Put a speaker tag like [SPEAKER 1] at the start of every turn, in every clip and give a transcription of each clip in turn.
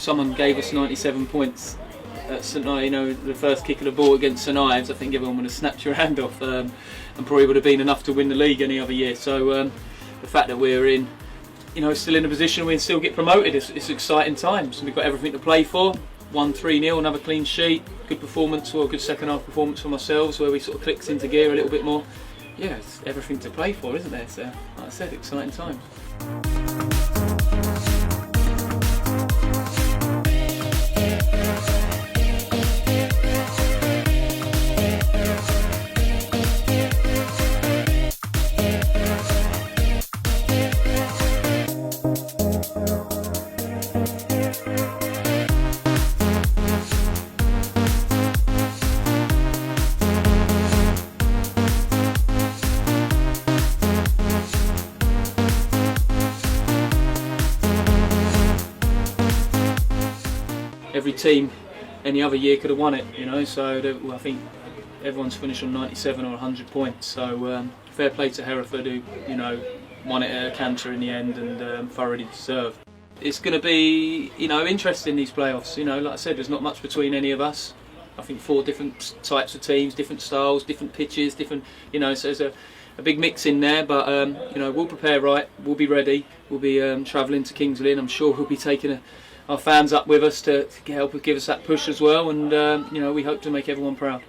[SPEAKER 1] someone gave us 97 points at St Ives, you know, the first kick of the ball against St Ives, I think everyone would have snapped your hand off, and probably would have been enough to win the league any other year. So the fact that we're in, you know, still in a position we can still get promoted, it's exciting times. We've got everything to play for. 1-3-0, another clean sheet, good performance, or a good second half performance from ourselves where we sort of clicked into gear a little bit more. Yeah, it's everything to play for, isn't there? So, like I said, exciting times. Every team any other year could have won it, you know, so I think everyone's finished on 97 or 100 points, so fair play to Hereford who, you know, won it at a canter in the end and thoroughly deserved. It's going to be, you know, interesting, these playoffs. You know, like I said, there's not much between any of us. I think 4 different types of teams, different styles, different pitches, different, you know, so there's a big mix in there, but you know, we'll prepare right, we'll be ready, we'll be travelling to Kingsley, and I'm sure we'll be taking our fans up with us to help give us that push as well, and you know, we hope to make everyone proud.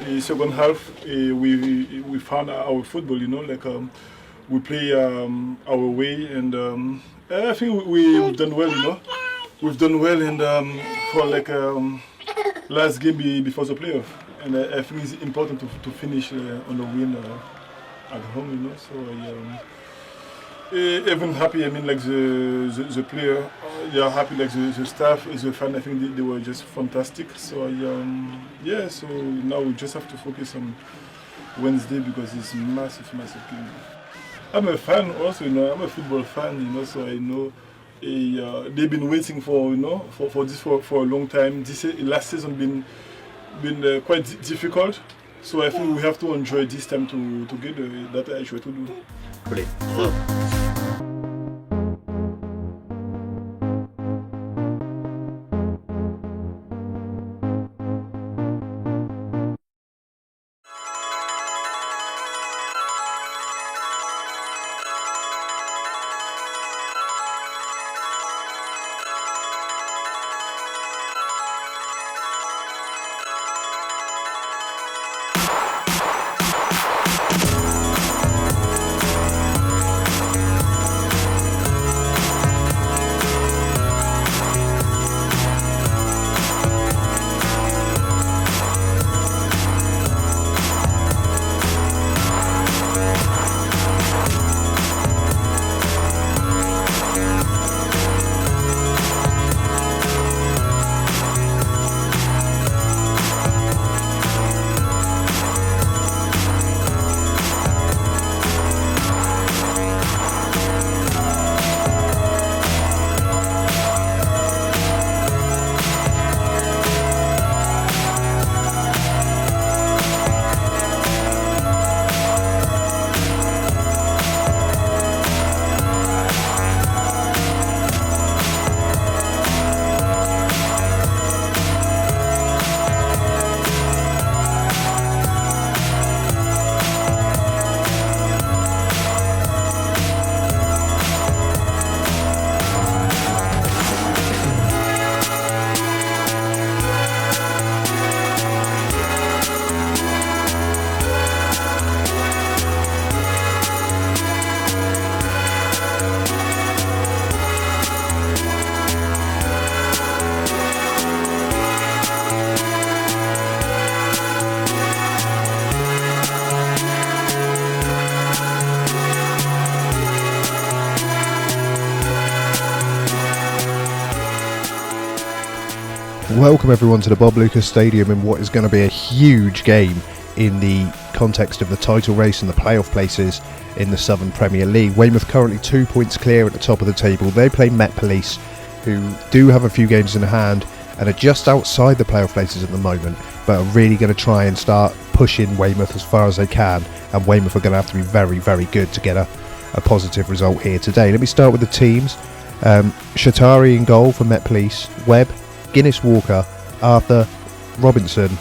[SPEAKER 2] The second half, we found our football, you know, like we play our way, and I think we've done well, you know. We've done well, and for like last game before the playoff, and I think it's important to finish on a win at home, you know. So even happy. I mean, like the player, they are happy. Like the staff, the fan. I think they were just fantastic. So yeah. So now we just have to focus on Wednesday because it's massive game. I'm a fan also. You know, I'm a football fan. You know, so I know they've been waiting for, you know, for this for a long time. This last season been quite difficult. So I think we have to enjoy this time to get that I try to do.
[SPEAKER 1] Brilliant.
[SPEAKER 3] Welcome everyone to the Bob Lucas Stadium in what is going to be a huge game in the context of the title race and the playoff places in the Southern Premier League. Weymouth currently 2 points clear at the top of the table. They play Met Police, who do have a few games in hand and are just outside the playoff places at the moment, but are really going to try and start pushing Weymouth as far as they can, and Weymouth are going to have to be very, very good to get a positive result here today. Let me start with the teams. Shatari in goal for Met Police, Webb, Guinness Walker, Arthur, Robinson,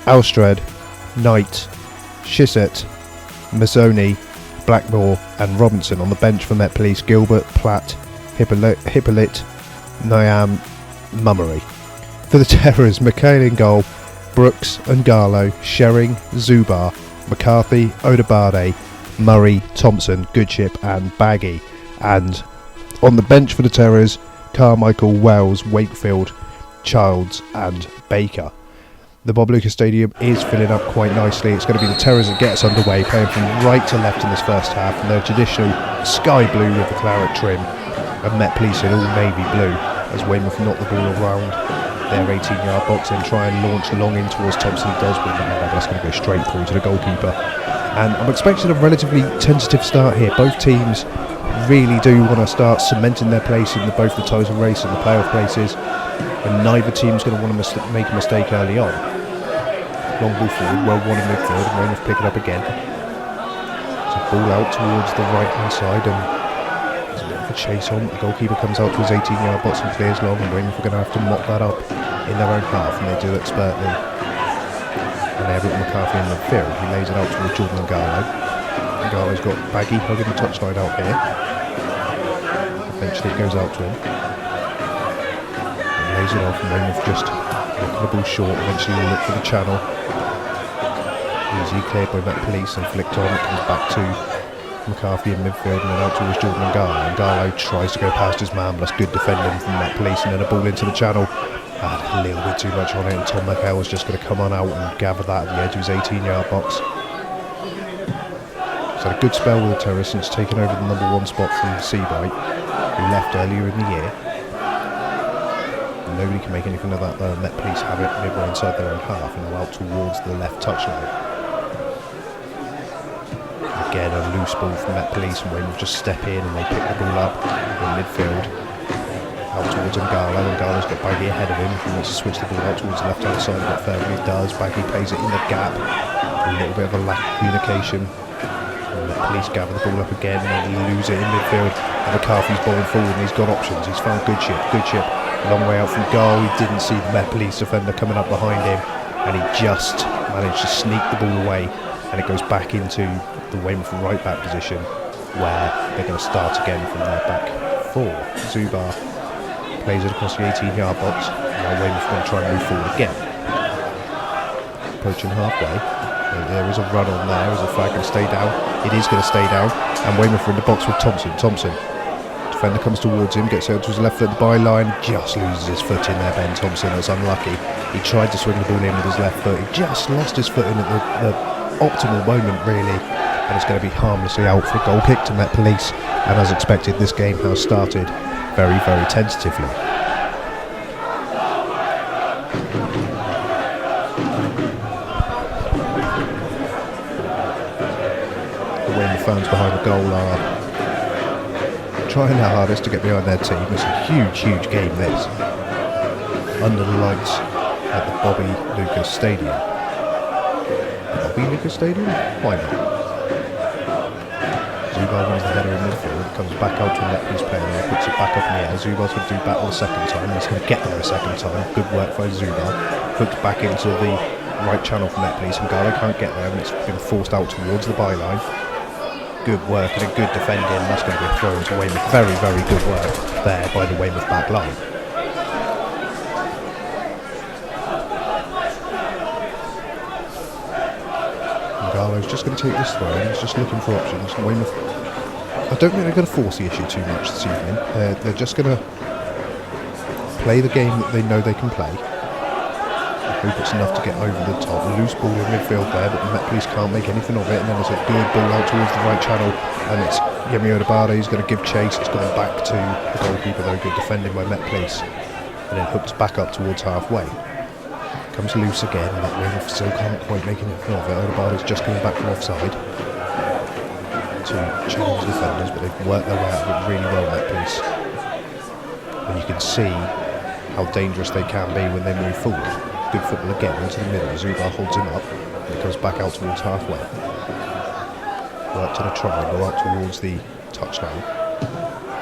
[SPEAKER 3] Alstred, Knight, Shissett, Mazzoni, Blackmore and Robinson. On the bench for Met Police, Gilbert, Platt, Hippolyte, Nyam, Mummery. For the Terras, McHale in goal, Brooks and Garlow, Shering, Zubar, McCarthy, Odabade, Murray, Thompson, Goodship and Baggy. And on the bench for the Terras, Carmichael, Wells, Wakefield, Childs and Baker. The Bob Lucas Stadium is filling up quite nicely. It's going to be the Terras that gets underway, playing from right to left in this first half, and their traditional sky blue with the claret trim, and Met Police in all navy blue, as Weymouth knock the ball around their 18-yard box and try and launch long in towards Thompson. He does win the header, that's going to go straight through to the goalkeeper. And I'm expecting a relatively tentative start here. Both teams really do want to start cementing their place in both the title race and the playoff places, and neither team's going to want to make a mistake early on. Long ball forward, well won in midfield, and Weymouth pick it up again. It's a ball out towards the right hand side, and there's a bit of a chase on. The goalkeeper comes out to his 18-yard box and clears long, and Weymouth are going to have to mop that up in their own half, and they do expertly. And they have it McCarthy in midfield. He lays it out towards Jordan and Garlow. And Garlow's got Baggy hugging the touchline out here. Eventually it goes out to him. He lays it off, and Weymouth just knocking the ball short. Eventually he'll look for the channel. Easily cleared by Met Police and flicked on. It comes back to McCarthy in midfield and then out towards Jordan and Garlow. And Garlow tries to go past his man, but that's good defending from Met Police, and then a ball into the channel. Had a little bit too much on it, and Tom McHale was just going to come on out and gather that at the edge of his 18-yard box. He's had a good spell with the Terras since taking over the number 1 spot from Seabright, who left earlier in the year. And nobody can make anything of that though. Met Police have it midway inside their own half and are out towards the left touchline. Again, a loose ball from Met Police, and Weymouth just step in and they pick the ball up in midfield. Out towards Garlow, and Garlow's got Baggy ahead of him. He wants to switch the ball out towards the left hand side a bit further. He does. Baggy plays it in the gap. A little bit of a lack of communication. And the Police gather the ball up again, and they lose it in midfield. And McCarthy's bowling forward, and he's got options. He's found Goodship. Goodship, a long way out from goal. He didn't see the Met Police defender coming up behind him, and he just managed to sneak the ball away. And it goes back into the Weymouth right back position, where they're going to start again from their back 4. Zubar plays it across the 18-yard box. Now Weymouth going to try and move forward again. Approaching halfway. There is a run on there. Is the flag going to stay down? It is going to stay down. And Weymouth are in the box with Thompson. Defender comes towards him, gets out to his left foot at the byline, just loses his foot in there, Ben Thompson. That's unlucky. He tried to swing the ball in with his left foot. He just lost his foot in at the optimal moment, really. And it's going to be harmlessly out for a goal kick to Met Police. And as expected, this game has started very, very tentatively. The Weymouth fans behind the goal are trying their hardest to get behind their team. It's a huge, huge game this. Under the lights at the Bobby Lucas Stadium. Bobby Lucas Stadium? Why not? Zubar wins the header in midfield, comes back out to a Met Police player and puts it back up in the air. Zubar's going to do battle a second time, and he's going to get there a second time. Good work by Zubar. Hooked back into the right channel for Met Police, and Garlow can't get there, and it's been forced out towards the byline. Good work and a good defending. That's going to be a throw into Weymouth. Very, very good work there by the Weymouth back line. Garlow's just going to take this throw, and he's just looking for options. Weymouth, I don't think they're going to force the issue too much this evening. They're just going to play the game that they know they can play. I hope it's enough to get over the top. A loose ball in midfield there, but the Met Police can't make anything of it. And then there's a good ball out towards the right channel, and it's Yemi Odabade who's going to give chase. It's gone back to the goalkeeper though. Good defending by Met Police. and then hooked back up towards halfway. Comes loose again, and that Weymouth still can't quite make anything of it. Odegaard is just coming back from offside to challenge the defenders, but they've worked their way out of it really well, that piece. And you can see how dangerous they can be when they move forward. Good football again into the middle. Zubar holds him up, and he comes back out towards halfway. Work to the triangle, out towards the touchline.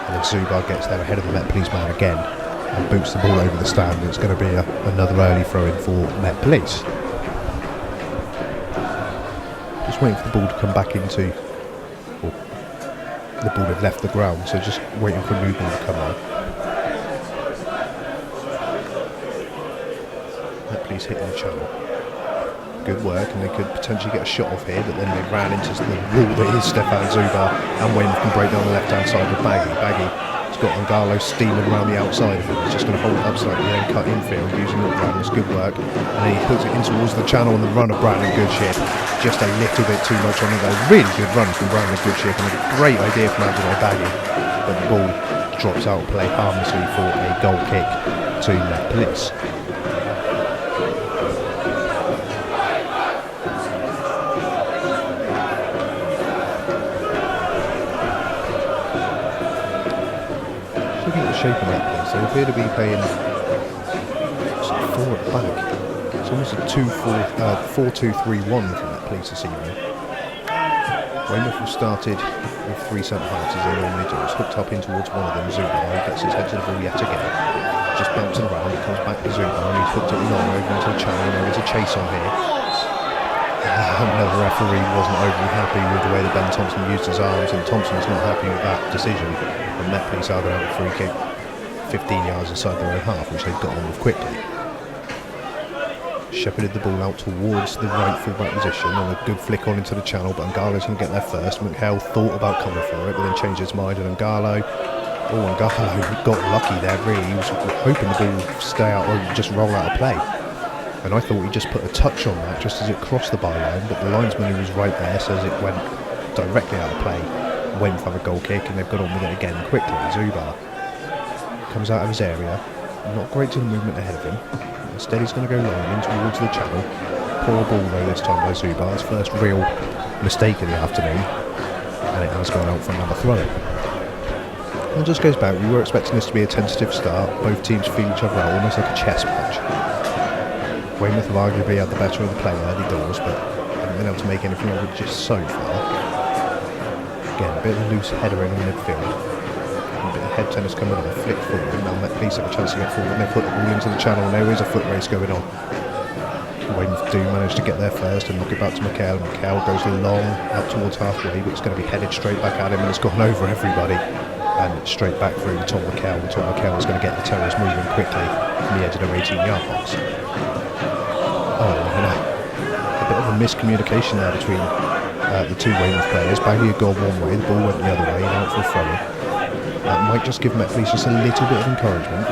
[SPEAKER 3] And then Zubar gets there ahead of the Met Police man again and boots the ball over the stand, and it's going to be another early throw-in for Met Police. Just waiting for the ball to come back into... Well, the ball had left the ground, so just waiting for a new ball to come on. Met Police hitting the channel. Good work, and they could potentially get a shot off here, but then they ran into the wall that is Stefan Zubar, and Weymouth can break down the left-hand side with Baggy. Baggy's got Angalo steaming around the outside of it. He's just going to hold it up slightly and then cut infield using the run. It's good work, and he puts it in towards the channel, and the run of Brandon Goodship. Just a little bit too much on it though. Really good run from Brandon Goodship, and a great idea from Angelo Baggy, but the ball drops out of play harmlessly for a goal kick to Met Police. Looking at the shape of that place, they appear to be playing 4 at the back. It's almost a 4-2-3-1 from that place this evening. Weymouth have started with 3 centre-halves as they normally do. It's hooked up in towards one of them, Zubar. He gets his head to the ball yet again. Just bouncing around, it comes back to Zubar, and he's hooked it long over into the channel. There is a chase on here. Another referee wasn't overly happy with the way that Ben Thompson used his arms, and Thompson's not happy with that decision. And Met Police are going to have a free kick 15 yards inside their own half, which they've got on with quickly. Shepherded the ball out towards the right full-back position, and a good flick on into the channel, but Angalo's going to get there first. McHale thought about coming for it, but then changed his mind, and Angalo got lucky there, really. He was hoping the ball would stay out or just roll out of play. And I thought he just put a touch on that just as it crossed the byline, but the linesman who was right there says it went directly out of play. Weymouth have a goal kick, and they've got on with it again quickly. Zubar comes out of his area, not great to the movement ahead of him. Instead he's going to go long in towards the channel. Poor ball though this time by Zubar, his first real mistake of the afternoon, and it has gone out for another throw. And it just goes back, we were expecting this to be a tentative start, both teams feel each other out almost like a chess match. Weymouth have arguably had the better of the play early doors, but haven't been able to make anything of it just so far. Again, a bit of a loose header in the midfield. A bit of head tennis coming on, flick forward, and now Met Police have a chance to get forward, and they put the ball into the channel, and there is a foot race going on. Weymouth do manage to get there first and knock it back to McHale. McHale goes long out towards halfway, but it's going to be headed straight back at him, and it's gone over everybody. And straight back through to Tom McHale, and Tom McHale is going to get the Terras moving quickly from the edge of their 18-yard box. Oh, and a bit of a miscommunication there between the two Weymouth players. Baggy had gone one way, the ball went the other way, and out for a throw-in. That might just give Met Police just a little bit of encouragement.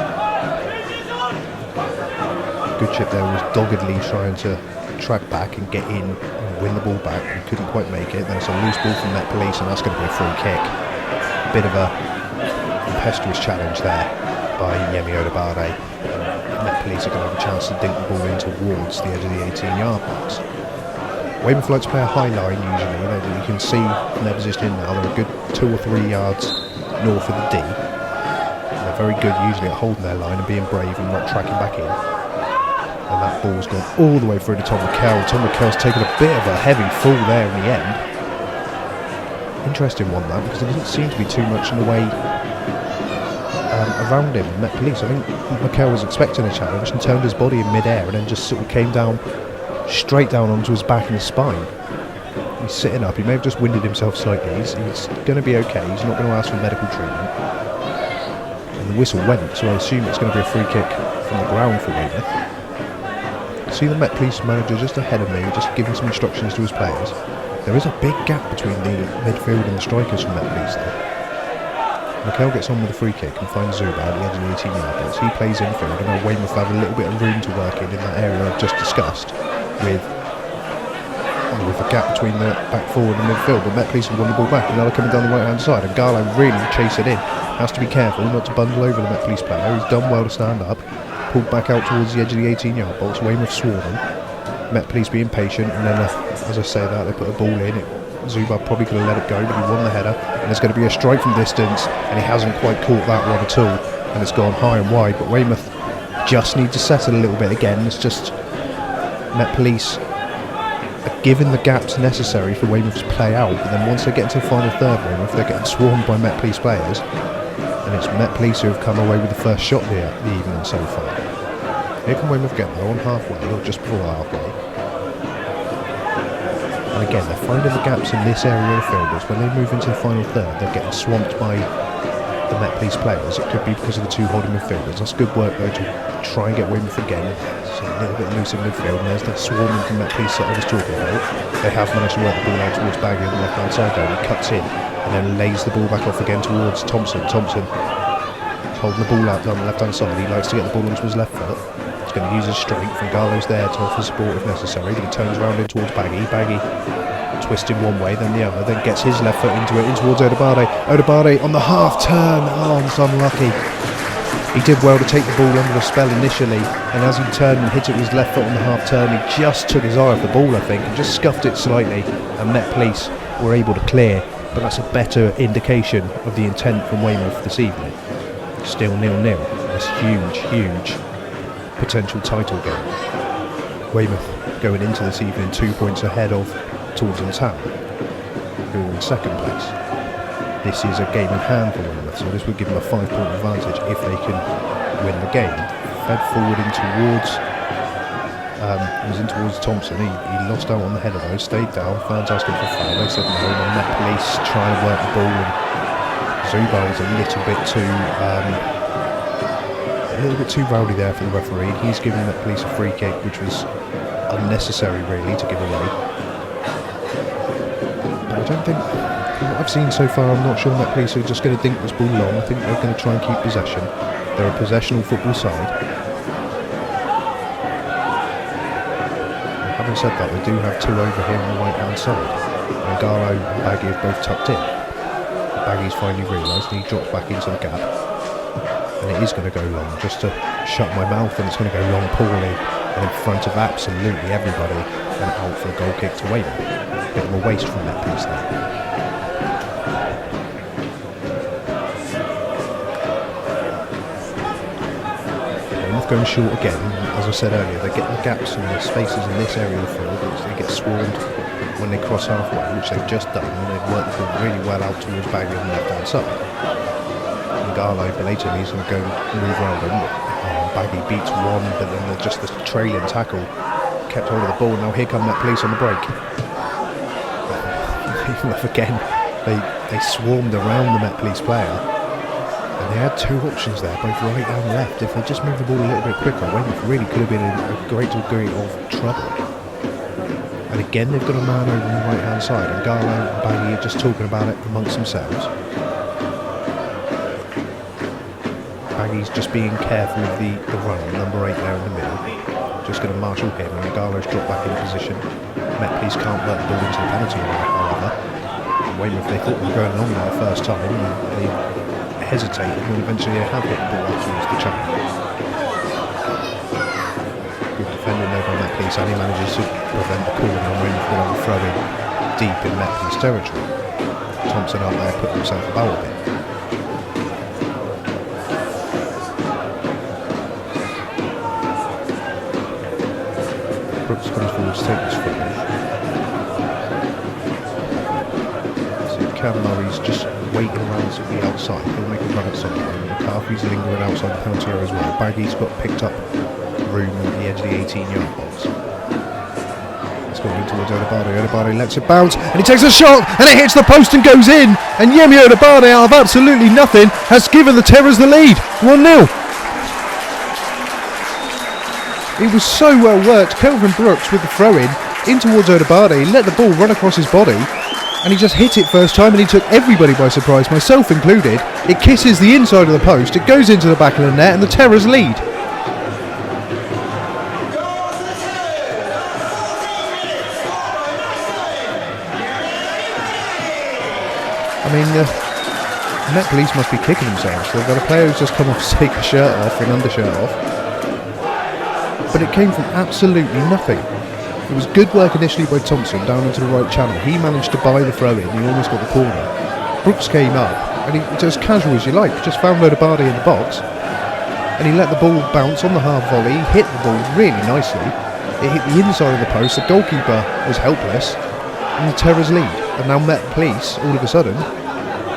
[SPEAKER 3] Good chip there was doggedly trying to track back and get in and win the ball back. He couldn't quite make it. There's a loose ball from Met Police, and that's going to be a free kick. A bit of a impetuous challenge there by Yemi Odobade. Met Police are going to have a chance to dink the ball in towards the edge of the 18-yard box. Weymouth like to play a high line usually. You can see from their positioning now they're a good 2 or 3 yards north of the D. And they're very good usually at holding their line and being brave and not tracking back in. And that ball's gone all the way through to Tom McHale. Tom McHale's taken a bit of a heavy fall there in the end. Interesting one that, because there doesn't seem to be too much in the way around him. Met Police, I think McHale was expecting a challenge and turned his body in mid-air and then just sort of came down straight down onto his back and his spine. He's sitting up, he may have just winded himself slightly. He's going to be okay, he's not going to ask for medical treatment. And the whistle went, so I assume it's going to be a free kick from the ground for Weymouth. See the Met Police manager just ahead of me, just giving some instructions to his players. There is a big gap between the midfield and the strikers from Met Police there. McHale gets on with a free kick and finds Zubar at the edge of the 18-yard box. He plays infield, and now Weymouth have a little bit of room to work in that area I've just discussed, with with a gap between the back forward and midfield, but Met Police have won the ball back, and now they're coming down the right hand side, and Garlow really chase it in. Has to be careful not to bundle over the Met Police player. He's done well to stand up, pulled back out towards the edge of the 18-yard box. Weymouth swarming, Met Police being patient, and then as I say that, they put the ball in. Zubar probably could have let it go, but he won the header, and there's going to be a strike from distance, and he hasn't quite caught that one at all, and it's gone high and wide. But Weymouth just need to settle a little bit again. It's just Met Police are given the gaps necessary for Weymouth to play out, but then once they get into the final third, Weymouth, they're getting swarmed by Met Police players, and it's Met Police who have come away with the first shot of the evening so far. Here can Weymouth get though on halfway, or just before halfway. And again, they're finding the gaps in this area of the field, but when they move into the final third, they're getting swamped by the Met Police players. It could be because of the two holding midfielders. That's good work though to try and get Weymouth again. It's a little bit loose in midfield, and there's the swarming from Met Police that I was talking about. They have managed to work the ball out towards Baggy on the left hand side though. He cuts in and then lays the ball back off again towards Thompson. Thompson holding the ball out down the left hand side. He likes to get the ball onto his left foot. He's going to use his strength, and Garlow's there to offer support if necessary. He turns around in towards Baggy. Baggy twisting one way, then the other, then gets his left foot into it, in towards Odobade. Odobade on the half turn. Oh, it's unlucky. He did well to take the ball under the spell initially, and as he turned and hit it with his left foot on the half turn, he just took his eye off the ball, I think, and just scuffed it slightly, and Met Police were able to clear. But that's a better indication of the intent from Weymouth this evening. Still 0-0. This huge potential title game. Weymouth going into this evening 2 points ahead of Taunton Town, who are in second place. This is a game in hand for Weymouth, so this would give them a 5-point advantage if they can win the game. Fed forward in towards Thompson. He lost out on the header though, stayed down. Fans asking for foul. They said no, and Met Police trying to work the ball, and Zubar was a little bit too rowdy there for the referee. He's given Met Police a free kick, which was unnecessary really to give away. But I don't think, from what I've seen so far, I'm not sure Met Police are just going to dink this ball long. I think they're going to try and keep possession. They're a possessional football side. And having said that, they do have two over here on the right hand side, and Garlow and Baggy have both tucked in. Baggy's finally realised, and he drops back into the gap, and it is going to go long, just to shut my mouth, and it's going to go long poorly and in front of absolutely everybody, and out for a goal kick to Weymouth. Bit of a waste from that piece there. Weymouth going short again. As I said earlier, they're getting the gaps and the spaces in this area of the field, which they get swarmed when they cross halfway, which they've just done, and they've worked the ball really well out towards Baggy on the left hand side. And Garlow blatantly is going to go move around him. Baggy beats one, but then just the trailing tackle kept hold of the ball. Now here come Met Police on the break. Again, they swarmed around the Met Police player, and they had two options there, both right and left. If they just moved the ball a little bit quicker, Weymouth really could have been in a great degree of trouble. And again, they've got a man over on the right hand side, and Garlow and Baggy are just talking about it amongst themselves. Baggy's just being careful of the run, number 8 there in the middle. Just going to marshal him, and Garlow's dropped back into position. Met Police can't work the ball into the penalty area, however. Weymouth, they thought they were going along there the first time, and they hesitated, and eventually they have hit the ball out towards the channel. Good defending there by Met Police, and he manages to prevent the corner, and Weymouth will have a throw in deep in Met Police territory. Thompson up there put himself about a bit. Brooks comes forward to take this footage. So Cam Murray's just waiting around to the outside. He'll make a run at something. McCarthy's lingering outside the penalty area as well. Baggy's got picked up room at the edge of the 18-yard box. It's going in towards Odobade. Odobade lets it bounce, and he takes a shot, and it hits the post and goes in. And Yemi Odobade, out of absolutely nothing, has given the Terras the lead. 1-0. It was so well worked. Kelvin Brooks with the throw-in towards Odobade. He let the ball run across his body, and he just hit it first time, and he took everybody by surprise, myself included. It kisses the inside of the post, it goes into the back of the net, and the Terras lead. I mean, the Met Police must be kicking themselves. They've got a player who's just come off to take a shirt off, an undershirt off. But it came from absolutely nothing. It was good work initially by Thompson down into the right channel. He managed to buy the throw in. He almost got the corner. Brooks came up and he just casual as you like. Just found Lodabadi in the box. And he let the ball bounce on the half volley. He hit the ball really nicely. It hit the inside of the post. The goalkeeper was helpless. And the Terras lead. And now Met Police, all of a sudden,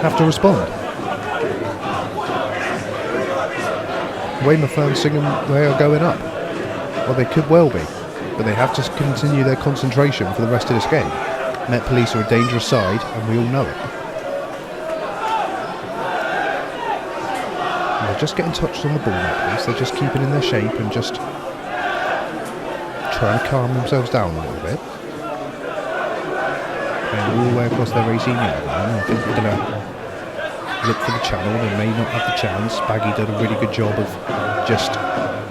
[SPEAKER 3] have to respond. Weymouth fans singing they are going up. Well, they could well be. But they have to continue their concentration for the rest of this game. Met Police are a dangerous side, and we all know it. And they're just getting touched on the ball, Met Police. They're just keeping in their shape and just trying to calm themselves down a little bit. And all the way across their 18-yard line. I think they're going to look for the channel. They may not have the chance. Baggy did a really good job of just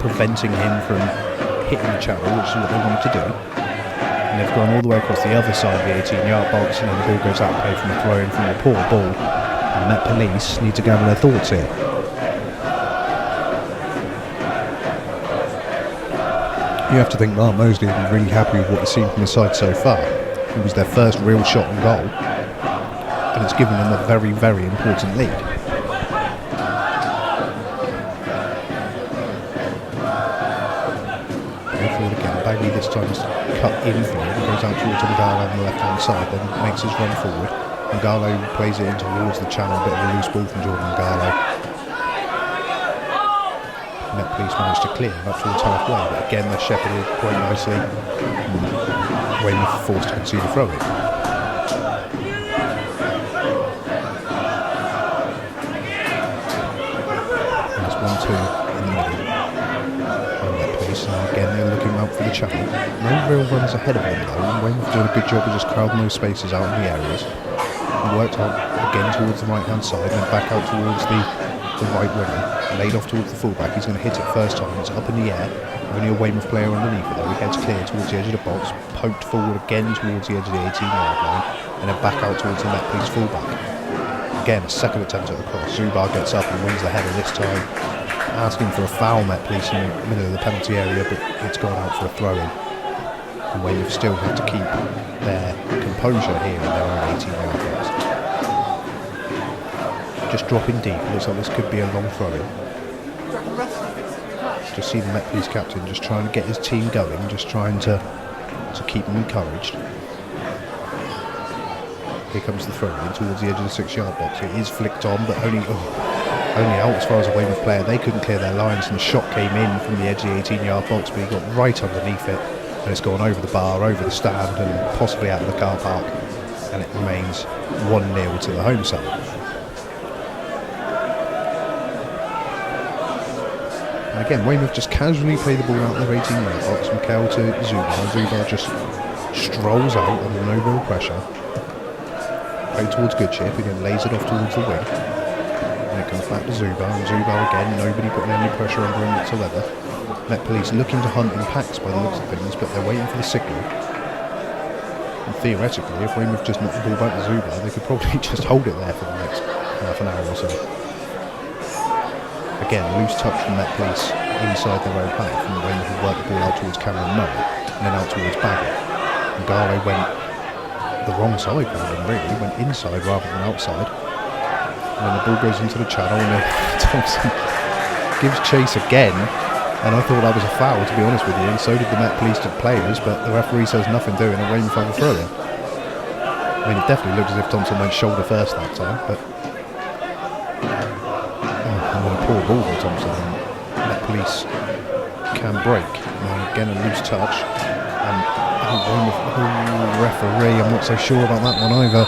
[SPEAKER 3] preventing him from hitting the channel, which is what they wanted to do. And they've gone all the way across the other side of the 18-yard box, and then the ball goes out play from a throw in from a poor ball. And Met Police need to gather their thoughts here. You have to think Mark Mosley will be really happy with what he's seen from the side so far. It was their first real shot on goal, and it's given them a very, very important lead. Baggy this time is cut in for it and goes out towards Ngalo on the left hand side, then makes his run forward. Ngalo plays it in towards the channel, a bit of a loose ball from Jordan Ngalo. Met Police managed to clear up towards halfway, but again they're shepherded quite nicely. Weymouth forced to concede a throw in. There's 1-2 in the middle. And again they're looking out for the channel. No real runs ahead of them though, and Weymouth doing a good job of just crowding those spaces out in the areas. He worked out again towards the right hand side and then back out towards the right winger. Laid off towards the fullback. He's going to hit it first time. It's up in the air. Only a Weymouth player underneath it though. He heads clear towards the edge of the box, poked forward again towards the edge of the 18-yard line, and then back out towards the Met Police fullback. Again, a second attempt at the cross. Zubar gets up and wins the header this time, asking for a foul. Met Police in the middle of the penalty area, but it's gone out for a throw in. And Weymouth still have to keep their composure here in their own 18-yard box. Just dropping deep. Looks like this could be a long throw in. Just see the Met Police captain just trying to get his team going, just trying to keep them encouraged. Here comes the throw in towards the edge of the 6-yard box. It is flicked on, but only out as far as a Weymouth player. They couldn't clear their lines, and the shot came in from the edge of the 18-yard box, but he got right underneath it, and it's gone over the bar, over the stand, and possibly out of the car park, and it remains 1-0 to the home side. And again, Weymouth just casually play the ball out of their 18-yard box. Mikel to Zubar. Zubar just strolls out under no real pressure. Play towards Goodchip, again lays it off towards the wing. And it comes back to Zubar, and Zubar again, nobody putting any pressure under him whatsoever. Met Police looking to hunt in packs by the looks of things, but they're waiting for the signal. And theoretically, if Weymouth just knocked the ball back to Zubar, they could probably just hold it there for the next half an hour or so. Again, loose touch from Met Police inside their own half, and Weymouth would work the ball out towards Cameron Murray, and then out towards Baggy. And Ngalo went the wrong side for him, really, went inside rather than outside. And then the ball goes into the channel, and then Thompson gives chase again, and I thought that was a foul, to be honest with you, and so did the Met Police players, but the referee says nothing doing, and Weymouth have a throw in. I mean, it definitely looked as if Thompson went shoulder first that time, but a poor ball for Thompson, and Met Police can break. Now again, a loose touch, and referee, I'm not so sure about that one either.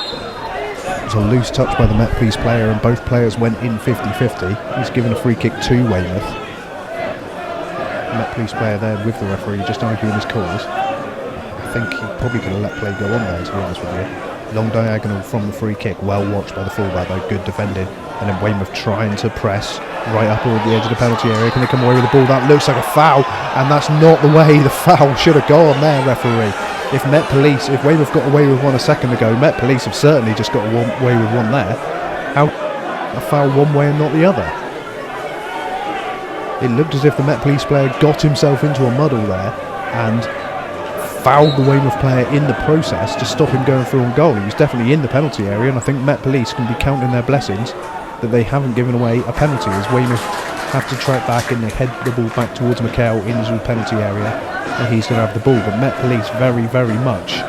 [SPEAKER 3] It was a loose touch by the Met Police player, and both players went in 50-50. He's given a free kick to Weymouth. The Met Police player there with the referee just arguing his cause. I think he probably could have let play go on there, to be honest with you. Long diagonal from the free kick, well watched by the fullback though, good defending, and then Weymouth trying to press right up toward the edge of the penalty area. Can they come away with the ball? That looks like a foul, and that's not the way the foul should have gone there, referee. If Weymouth got away with one a second ago, Met Police have certainly just got away with one there. How a foul one way and not the other? It looked as if the Met Police player got himself into a muddle there and fouled the Weymouth player in the process to stop him going through on goal. He was definitely in the penalty area, and I think Met Police can be counting their blessings that they haven't given away a penalty, as Weymouth have to track back and they head the ball back towards Mikel into the penalty area, and he's going to have the ball. But Met Police very, very much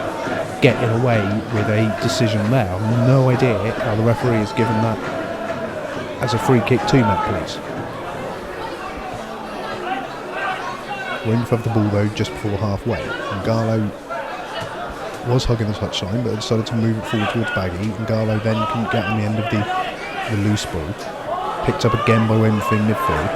[SPEAKER 3] getting away with a decision there. I've no idea how the referee has given that as a free kick to Met Police. Weymouth have the ball though just before halfway, and Garlow was hugging the touchline but decided to move it forward towards Baggy, and Garlow then couldn't get on the end of the loose ball. Picked up again by Weymouth in midfield.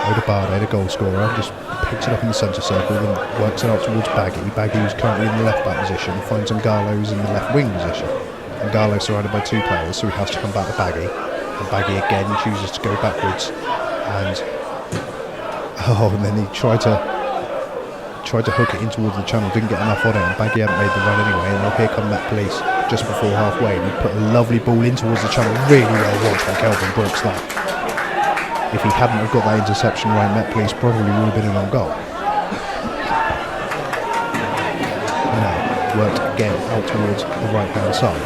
[SPEAKER 3] Odebarde, the goal scorer, just picks it up in the centre circle and works it out towards Baggy. Baggy, who's currently in the left back position, finds Ngarlo, who's in the left wing position. Ngarlo surrounded by two players, so he has to come back to Baggy, and Baggy again chooses to go backwards, and then he tried to hook it in towards the channel, didn't get enough on it, and Baggy hadn't made the run anyway, and now here come Met Police just before halfway, and he put a lovely ball in towards the channel, really well watched by Kelvin Brooks that. If he hadn't have got that interception right, Met Police probably would have been an on goal. Now, worked again out towards the right hand side.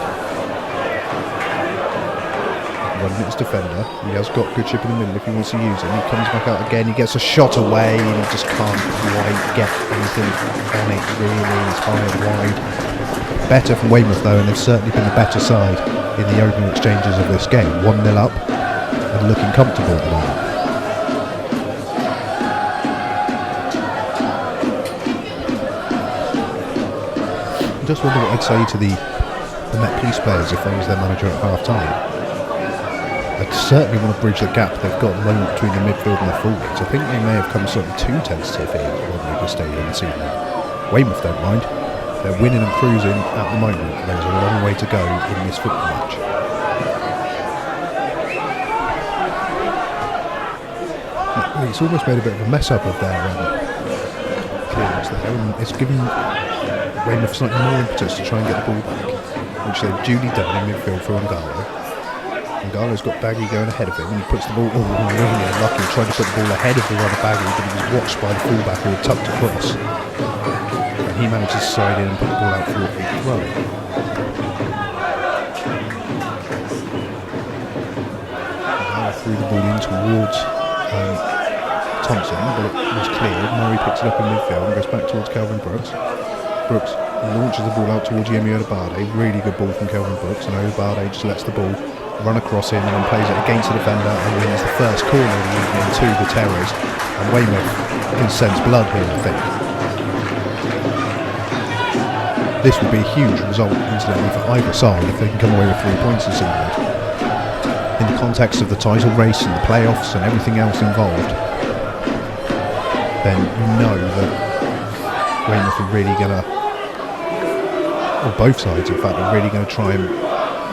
[SPEAKER 3] Running at his defender, he has got good chip in the middle if he wants to use it. He comes back out again, he gets a shot away, and he just can't quite get anything on it really. It's high and wide. Better from Weymouth though, and they've certainly been the better side in the opening exchanges of this game. 1-0 up and looking comfortable at the moment. I just wonder what I'd say to the Met Police players if I was their manager at half time. I'd certainly want to bridge the gap they've got at the moment between the midfield and the forwards. I think they may have come slightly too tentative here at Weymouth Stadium this evening. Weymouth don't mind. They're winning and cruising at the moment. There's a long way to go in this football match. It's almost made a bit of a mess up of their clearance there, and it's given Weymouth slightly more impetus to try and get the ball back, which they've duly done in midfield for Ngarlo. Ngarlo's got Baggy going ahead of him, and he puts the ball, really unlucky, tried to put the ball ahead of the runner Baggy, but he was watched by the fullback who had tucked across. He manages to slide in and put the ball out for a throw. Now threw the ball in towards Thompson, but it was cleared. Murray picks it up in midfield and goes back towards Kelvin Brooks. Brooks launches the ball out towards Yemi Odebarde. Really good ball from Kelvin Brooks, and Odebarde just lets the ball run across him and then plays it against the defender and wins the first corner of the evening to the Terras. And Weymouth can sense blood here, I think. This would be a huge result, incidentally, for either side if they can come away with 3 points this evening. In the context of the title race and the playoffs and everything else involved, then you know that Weymouth are really going to, or both sides in fact, are really going to try and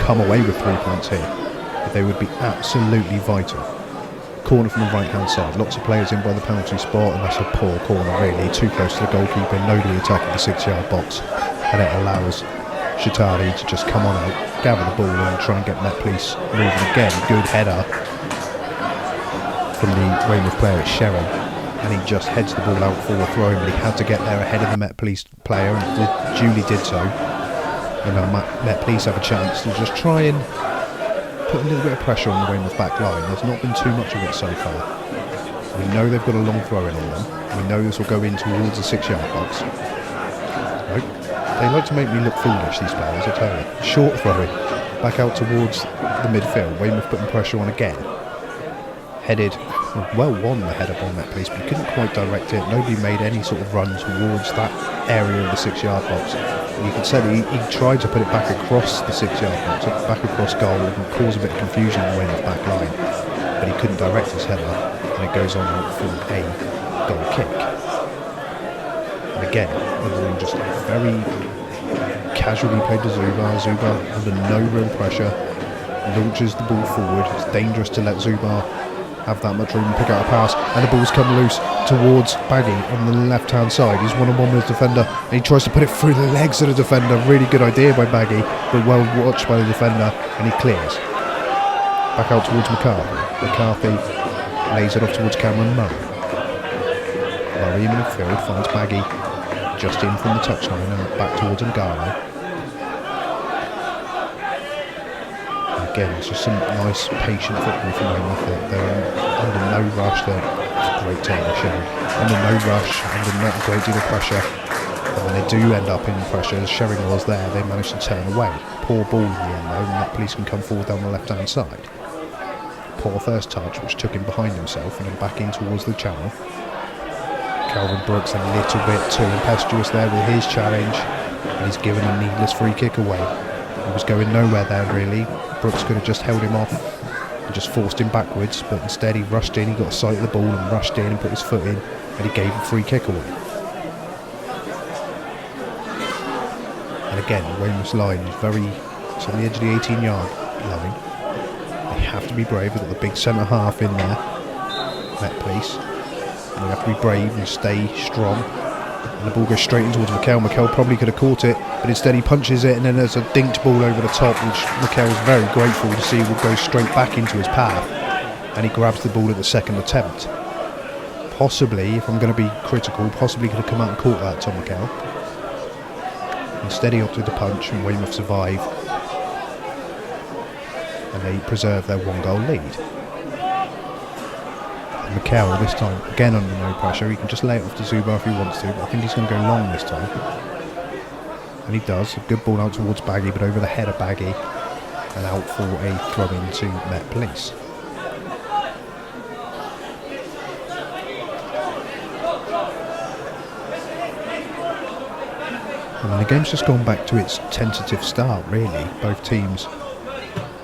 [SPEAKER 3] come away with 3 points here. But they would be absolutely vital. Corner from the right hand side, lots of players in by the penalty spot, and that's a poor corner really, too close to the goalkeeper, nobody attacking the 6-yard box, and it allows Shatari to just come on out, gather the ball and try and get Met Police moving again. Good header from the Weymouth player at Sherry, and he just heads the ball out for a throw, but he had to get there ahead of the Met Police player, and duly did so. And now Met Police have a chance to just try and put a little bit of pressure on the Weymouth back line. There's not been too much of it so far. We know they've got a long throw in on them. We know this will go in towards the 6-yard box. Nope. They like to make me look foolish, these players, I tell you. Short throwing, back out towards the midfield. Weymouth putting pressure on again. Headed, well won the header by Met Police, but he couldn't quite direct it. Nobody made any sort of run towards that area of the 6-yard box. You could say that he tried to put it back across the 6-yard box, back across goal, and cause a bit of confusion in the Weymouth back line. But he couldn't direct his header, and it goes on for a goal kick. And again, everyone just very casually played to Zubar. Zubar under no real pressure, launches the ball forward. It's dangerous to let Zubar have that much room and pick out a pass, and the ball's come loose towards Baggy on the left hand side. He's one-on-one with the defender and he tries to put it through the legs of the defender. Really good idea by Baggy, but well watched by the defender, and he clears. Back out towards McCarthy. McCarthy lays it off towards Cameron Murray. Murray in midfield finds Baggy just in from the touchline and back towards Ngalo. Again, it's just some nice patient football from Weymouth. They're under no rush. They're great tailor Sherry. Under no rush, under not a great deal of pressure. And when they do end up in pressure, as Sherry was there, they manage to turn away. Poor ball in the end though, and that police can come forward down the left hand side. Poor first touch, which took him behind himself and then back in towards the channel. Calvin Brooks a little bit too impetuous there with his challenge, and he's given a needless free kick away. He was going nowhere there really. Brooks could have just held him off and just forced him backwards, but instead he rushed in, he got a sight of the ball and rushed in and put his foot in, and he gave a free kick away. And again, Weymouth's line is it's on the edge of the 18-yard line. They have to be brave. They've got the big centre half in there, Met Police. And they have to be brave and stay strong. And the ball goes straight in towards Mikel. Mikel probably could have caught it, but instead he punches it, and then there's a dinked ball over the top, which Mikel's very grateful to see will go straight back into his path. And he grabs the ball at the second attempt. Possibly, if I'm going to be critical, possibly could have come out and caught that, Tom Mikel. Instead he opted to punch, and Weymouth survive. And they preserve their 1-goal lead. Mikel this time, again under no pressure, he can just lay it off to Zubar if he wants to, but I think he's going to go long this time. And he does, a good ball out towards Baggy, but over the head of Baggy, and out for a throw-in to Met Police. And then the game's just gone back to its tentative start really, both teams.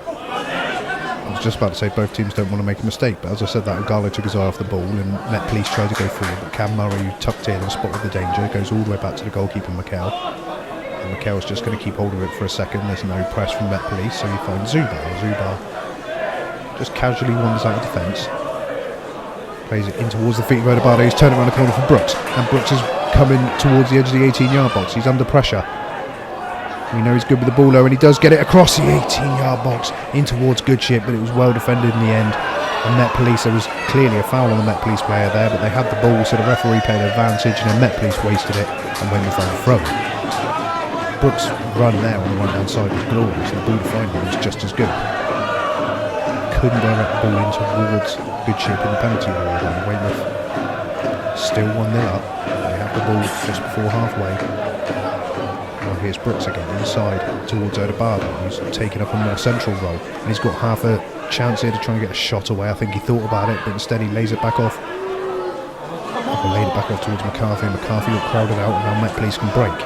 [SPEAKER 3] I was just about to say both teams don't want to make a mistake, but as I said that, Ngalo took his eye off the ball and Met Police tried to go forward, but Cam Murray tucked in and spotted the danger, goes all the way back to the goalkeeper Mikel, and Mikel's just going to keep hold of it for a second. There's no press from Met Police, so he finds Zubar just casually wanders out of defence, plays it in towards the feet of Odebardo. He's turning around the corner for Brooks, and Brooks is coming towards the edge of the 18-yard box. He's under pressure. We know he's good with the ball though, and he does get it across the 18-yard box in towards Goodship, but it was well defended in the end. And Met Police, there was clearly a foul on the Met Police player there, but they had the ball, so the referee played advantage, and then Met Police wasted it and went with a throw. Brooks' run there on the right-hand side was glorious, and the ball to find him was just as good. Couldn't direct the ball in towards Goodship in the penalty area, and Weymouth still 1-0 up. They have the ball just before halfway. Here's Brooks again inside towards Odebardo, who's taken up a more central role, and he's got half a chance here to try and get a shot away. I think he thought about it, but instead he lays it back off. Laid it back off towards McCarthy. McCarthy got crowded out, and now Met Police can break.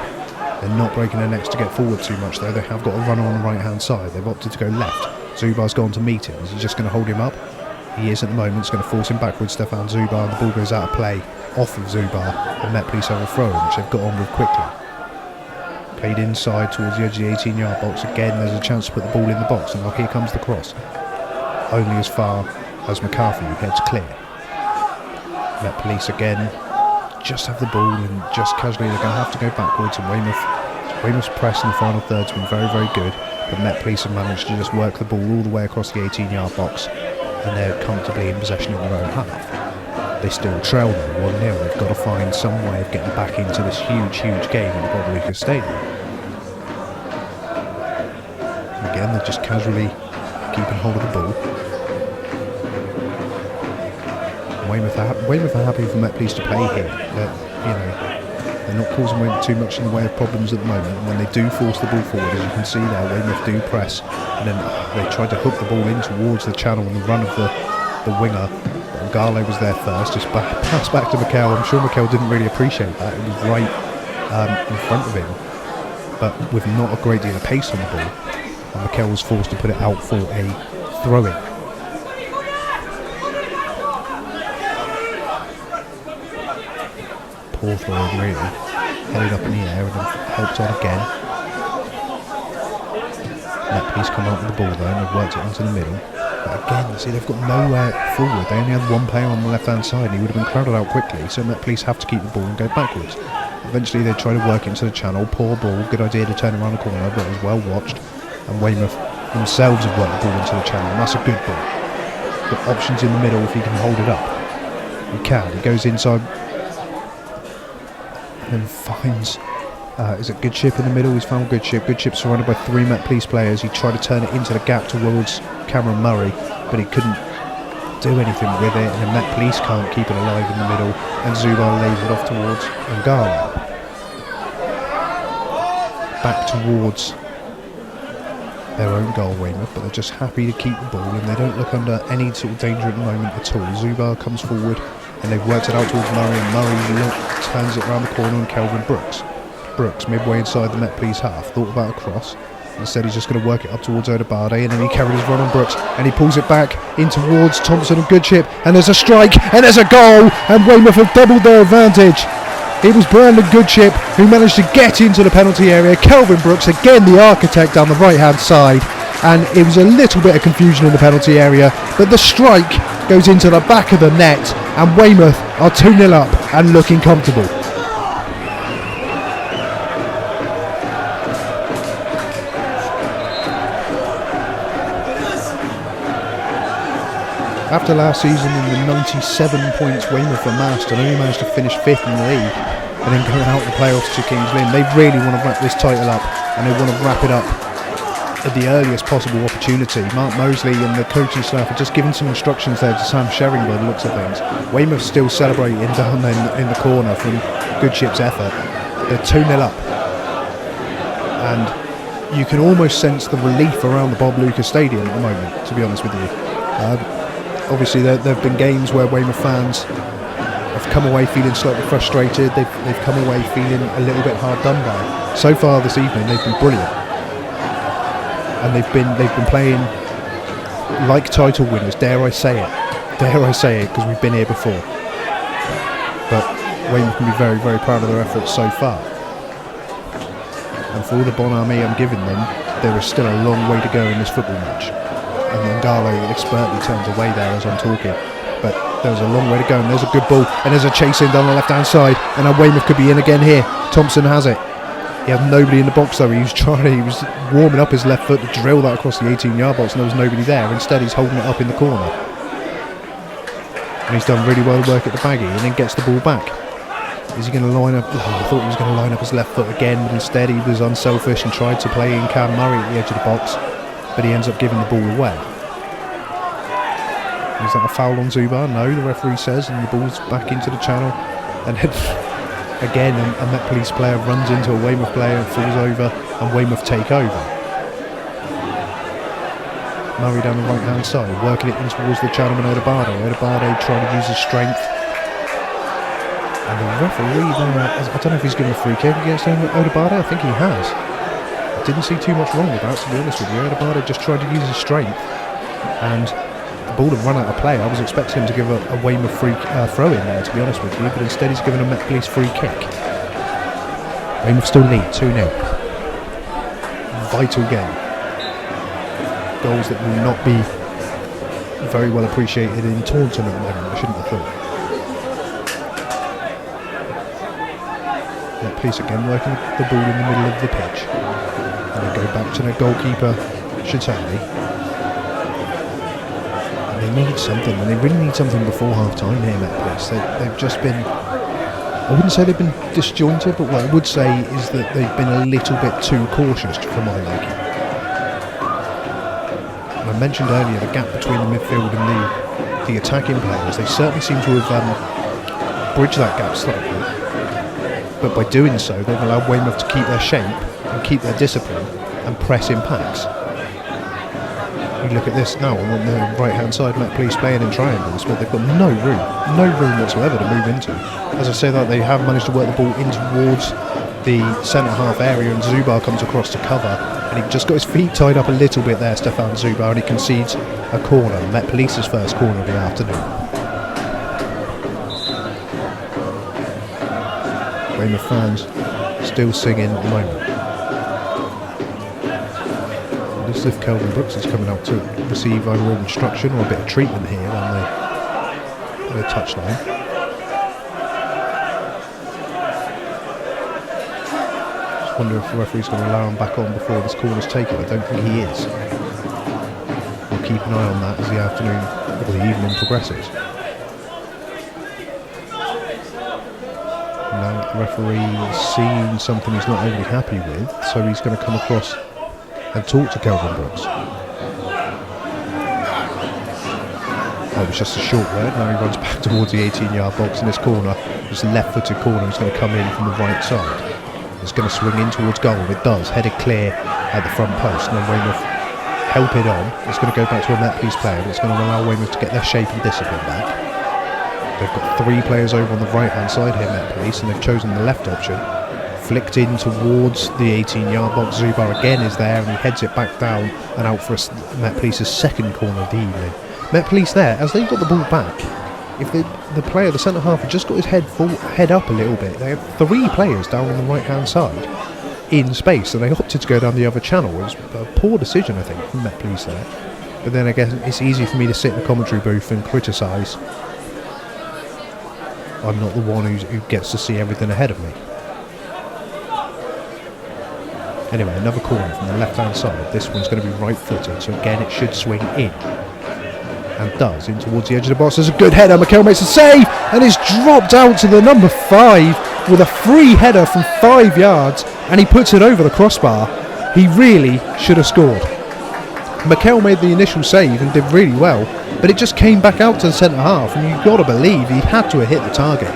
[SPEAKER 3] They're not breaking their necks to get forward too much though. They have got a runner on the right hand side. They've opted to go left. Zubar's gone to meet him. Is he just going to hold him up? He is at the moment. It's going to force him backwards, Stefan Zubar, and the ball goes out of play off of Zubar, and Met Police have a throw, which they've got on with quickly. Played inside towards the edge of the 18-yard box. Again, there's a chance to put the ball in the box, and now here comes the cross. Only as far as McCarthy, who heads clear. Met Police again just have the ball, and just casually they're going to have to go backwards, and Weymouth's press in the final third's been very, very good, but Met Police have managed to just work the ball all the way across the 18-yard box, and they're comfortably in possession of their own half. They still trail though, 1-0. They've got to find some way of getting back into this huge, huge game at the Bob Lucas Stadium. Again, they're just casually keeping hold of the ball. Weymouth are happy for Met Police to play here. They're not causing Weymouth too much in the way of problems at the moment. And when they do force the ball forward, as you can see there, Weymouth do press, and then they try to hook the ball in towards the channel on the run of the winger. Ngalo was there first, just pass back to Mikel. I'm sure Mikel didn't really appreciate that. It was right in front of him, but with not a great deal of pace on the ball. And Mikel was forced to put it out for a throw-in. Poor throw-in, really. Headed up in the air and then helped on again. That piece come out with the ball though, and they've worked it into the middle. But again, see, they've got nowhere forward. They only had one player on the left-hand side, and he would have been crowded out quickly, so Met Police have to keep the ball and go backwards. Eventually they try to work into the channel, poor ball, good idea to turn around the corner, but it was well watched, and Weymouth themselves have worked the ball into the channel, and that's a good ball. Got options in the middle if he can hold it up. He can, he goes inside and finds, is it Goodship in the middle? He's found Goodship. Goodship's surrounded by 3 Met Police players. He tried to turn it into the gap towards Cameron Murray, but he couldn't do anything with it, and the Met Police can't keep it alive in the middle, and Zubar lays it off towards Ngala. Back towards their own goal, Weymouth, but they're just happy to keep the ball, and they don't look under any sort of danger at the moment at all. Zubar comes forward, and they've worked it out towards Murray, and Murray turns it around the corner on Kelvin Brooks. Brooks, midway inside the Met Police half, thought about a cross. Instead, he's just going to work it up towards Odobade, and then he carried his run on Brooks, and he pulls it back in towards Thompson and Goodship, and there's a strike, and there's a goal, and Weymouth have doubled their advantage. It was Brandon Goodship who managed to get into the penalty area. Kelvin Brooks, again the architect down the right-hand side, and it was a little bit of confusion in the penalty area, but the strike goes into the back of the net, and Weymouth are 2-0 up and looking comfortable. After last season and the 97 points Weymouth amassed and only managed to finish 5th in the league and then going out in the playoffs to Kings Lynn, they really want to wrap this title up, and they want to wrap it up at the earliest possible opportunity. Mark Mosley and the coaching staff are just giving some instructions there to Sam Sherring by the looks of things. Weymouth still celebrating down in the corner from Goodship's effort. They're 2-0 up, and you can almost sense the relief around the Bob Lucas Stadium at the moment, to be honest with you. Obviously there have been games where Weymouth fans have come away feeling slightly frustrated. They've come away feeling a little bit hard done by. So far this evening they've been brilliant, and they've been playing like title winners. Dare I say it, because we've been here before. But Weymouth can be very, very proud of their efforts so far, and for all the bon army I'm giving them, there is still a long way to go in this football match. And Ngalo expertly turns away there as I'm talking, but there's a long way to go, and there's a good ball, and there's a chase in down the left hand side, and now Weymouth could be in again here. Thompson has it. He had nobody in the box though. He was warming up his left foot to drill that across the 18-yard box, and there was nobody there. Instead he's holding it up in the corner, and he's done really well to work at the baggy, and then gets the ball back. Is he going to line up? I thought he was going to line up his left foot again, but instead he was unselfish and tried to play in Cam Murray at the edge of the box, but he ends up giving the ball away. Is that a foul on Zubar? No, the referee says, and the ball's back into the channel, and then again a Met Police player runs into a Weymouth player and falls over, and Weymouth take over. Murray down the right hand side, working it in towards the channel, and Odobade trying to use his strength, and the referee there, I don't know if he's given a free kick against Odobade. I think he has. I didn't see too much wrong with that, to be honest with you. Odobade just tried to use his strength, and the ball had run out of play. I was expecting him to give a Weymouth free throw in there, to be honest with you, but instead he's given a Met Police free kick. Weymouth still lead 2-0. Vital game. Goals that will not be very well appreciated in Taunton at the moment, I shouldn't have thought. Met Police again working the ball in the middle of the pitch, and they go back to their goalkeeper Shatali. They need something, and they really need something before half time here, Met Police. They've just been, I wouldn't say they've been disjointed, but what I would say is that they've been a little bit too cautious for my liking. And I mentioned earlier the gap between the midfield and the attacking players. They certainly seem to have bridged that gap slightly, but by doing so they've allowed Weymouth to keep their shape and keep their discipline and press in packs. You look at this now on the right hand side, Met Police playing in triangles, but they've got no room whatsoever to move into. As I say that, they have managed to work the ball in towards the centre half area, and Zubar comes across to cover, and he just got his feet tied up a little bit there, Stefan Zubar, and he concedes a corner. Met Police's first corner of the afternoon. Weymouth fans still singing at the moment. This as if Kelvin Brooks is coming out to receive either an instruction or a bit of treatment here on the touchline. Just wonder if the referee's going to allow him back on before this corner's taken. I don't think he is. We'll keep an eye on that as the afternoon or the evening progresses. Now the referee is seeing something he's not overly happy with, so he's going to come across and talk to Kelvin Brooks. Oh, it was just a short word. Now he runs back towards the 18-yard box in this corner. It's a left-footed corner. It's going to come in from the right side. It's going to swing in towards goal. It does. Headed clear at the front post. And then Weymouth help it on. It's going to go back to a Met Police player. But it's going to allow Weymouth to get their shape and discipline back. They've got 3 players over on the right-hand side here, Met Police, and they've chosen the left option. Flicked in towards the 18-yard box. Zubar again is there, and he heads it back down and out for Met Police's second corner of the evening. Met Police there, as they've got the ball back, if the player, the centre-half, had just got his head up a little bit, they had 3 players down on the right-hand side in space, and they opted to go down the other channel. It was a poor decision, I think, from Met Police there. But then I guess it's easy for me to sit in the commentary booth and criticise. I'm not the one who gets to see everything ahead of me. Anyway, another corner from the left-hand side. This one's going to be right-footed, so again it should swing in. And does, in towards the edge of the box. There's a good header. Mikel makes a save, and it's dropped out to the number 5 with a free header from 5 yards, and he puts it over the crossbar. He really should have scored. Mikel made the initial save and did really well, but it just came back out to the centre-half, and you've got to believe he had to have hit the target.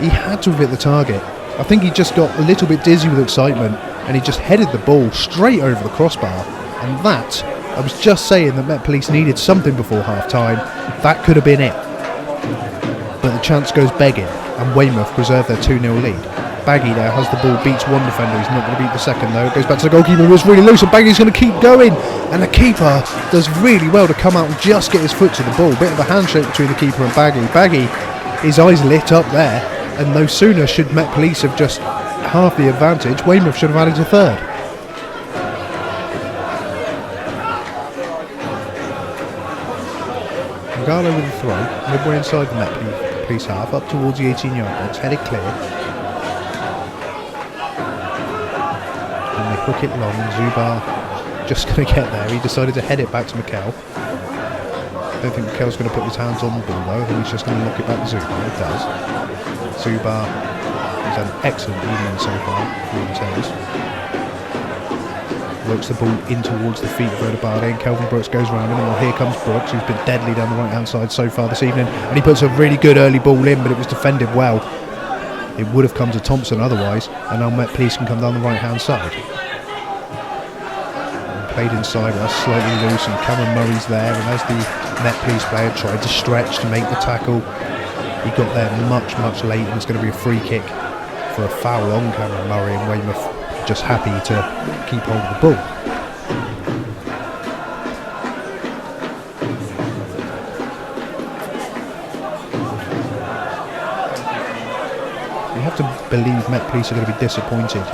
[SPEAKER 3] He had to have hit the target. I think he just got a little bit dizzy with excitement, and he just headed the ball straight over the crossbar. And that, I was just saying that Met Police needed something before half-time. That could have been it. But the chance goes begging, and Weymouth preserve their 2-0 lead. Baggy there has the ball, beats one defender. He's not going to beat the second though. It goes back to the goalkeeper, who was really loose, and Baggy's going to keep going. And the keeper does really well to come out and just get his foot to the ball. Bit of a handshake between the keeper and Baggy. Baggy, his eyes lit up there, and no sooner should Met Police have just half the advantage, Weymouth should have added a third. Ngalo with the throw, midway inside the Met Police half, up towards the 18-yard box, headed clear. And they hook it long, Zubar just going to get there. He decided to head it back to Mikel. I don't think Mikel's going to put his hands on the ball though. I think he's just going to lock it back to Zubar. It does. Zubar has had an excellent evening so far for the Terras. Works the ball in towards the feet of Rodabade, and Kelvin Brooks goes round him. And here comes Brooks, who's been deadly down the right hand side so far this evening, and he puts a really good early ball in, but it was defended well. It would have come to Thompson otherwise, and now Met Police can come down the right hand side. And played inside us, slightly loose, and Cameron Murray's there, and as the Met Police player tried to stretch to make the tackle, he got there much late, and it's going to be a free kick for a foul on Cameron Murray, and Weymouth just happy to keep hold of the ball. You have to believe Met Police are going to be disappointed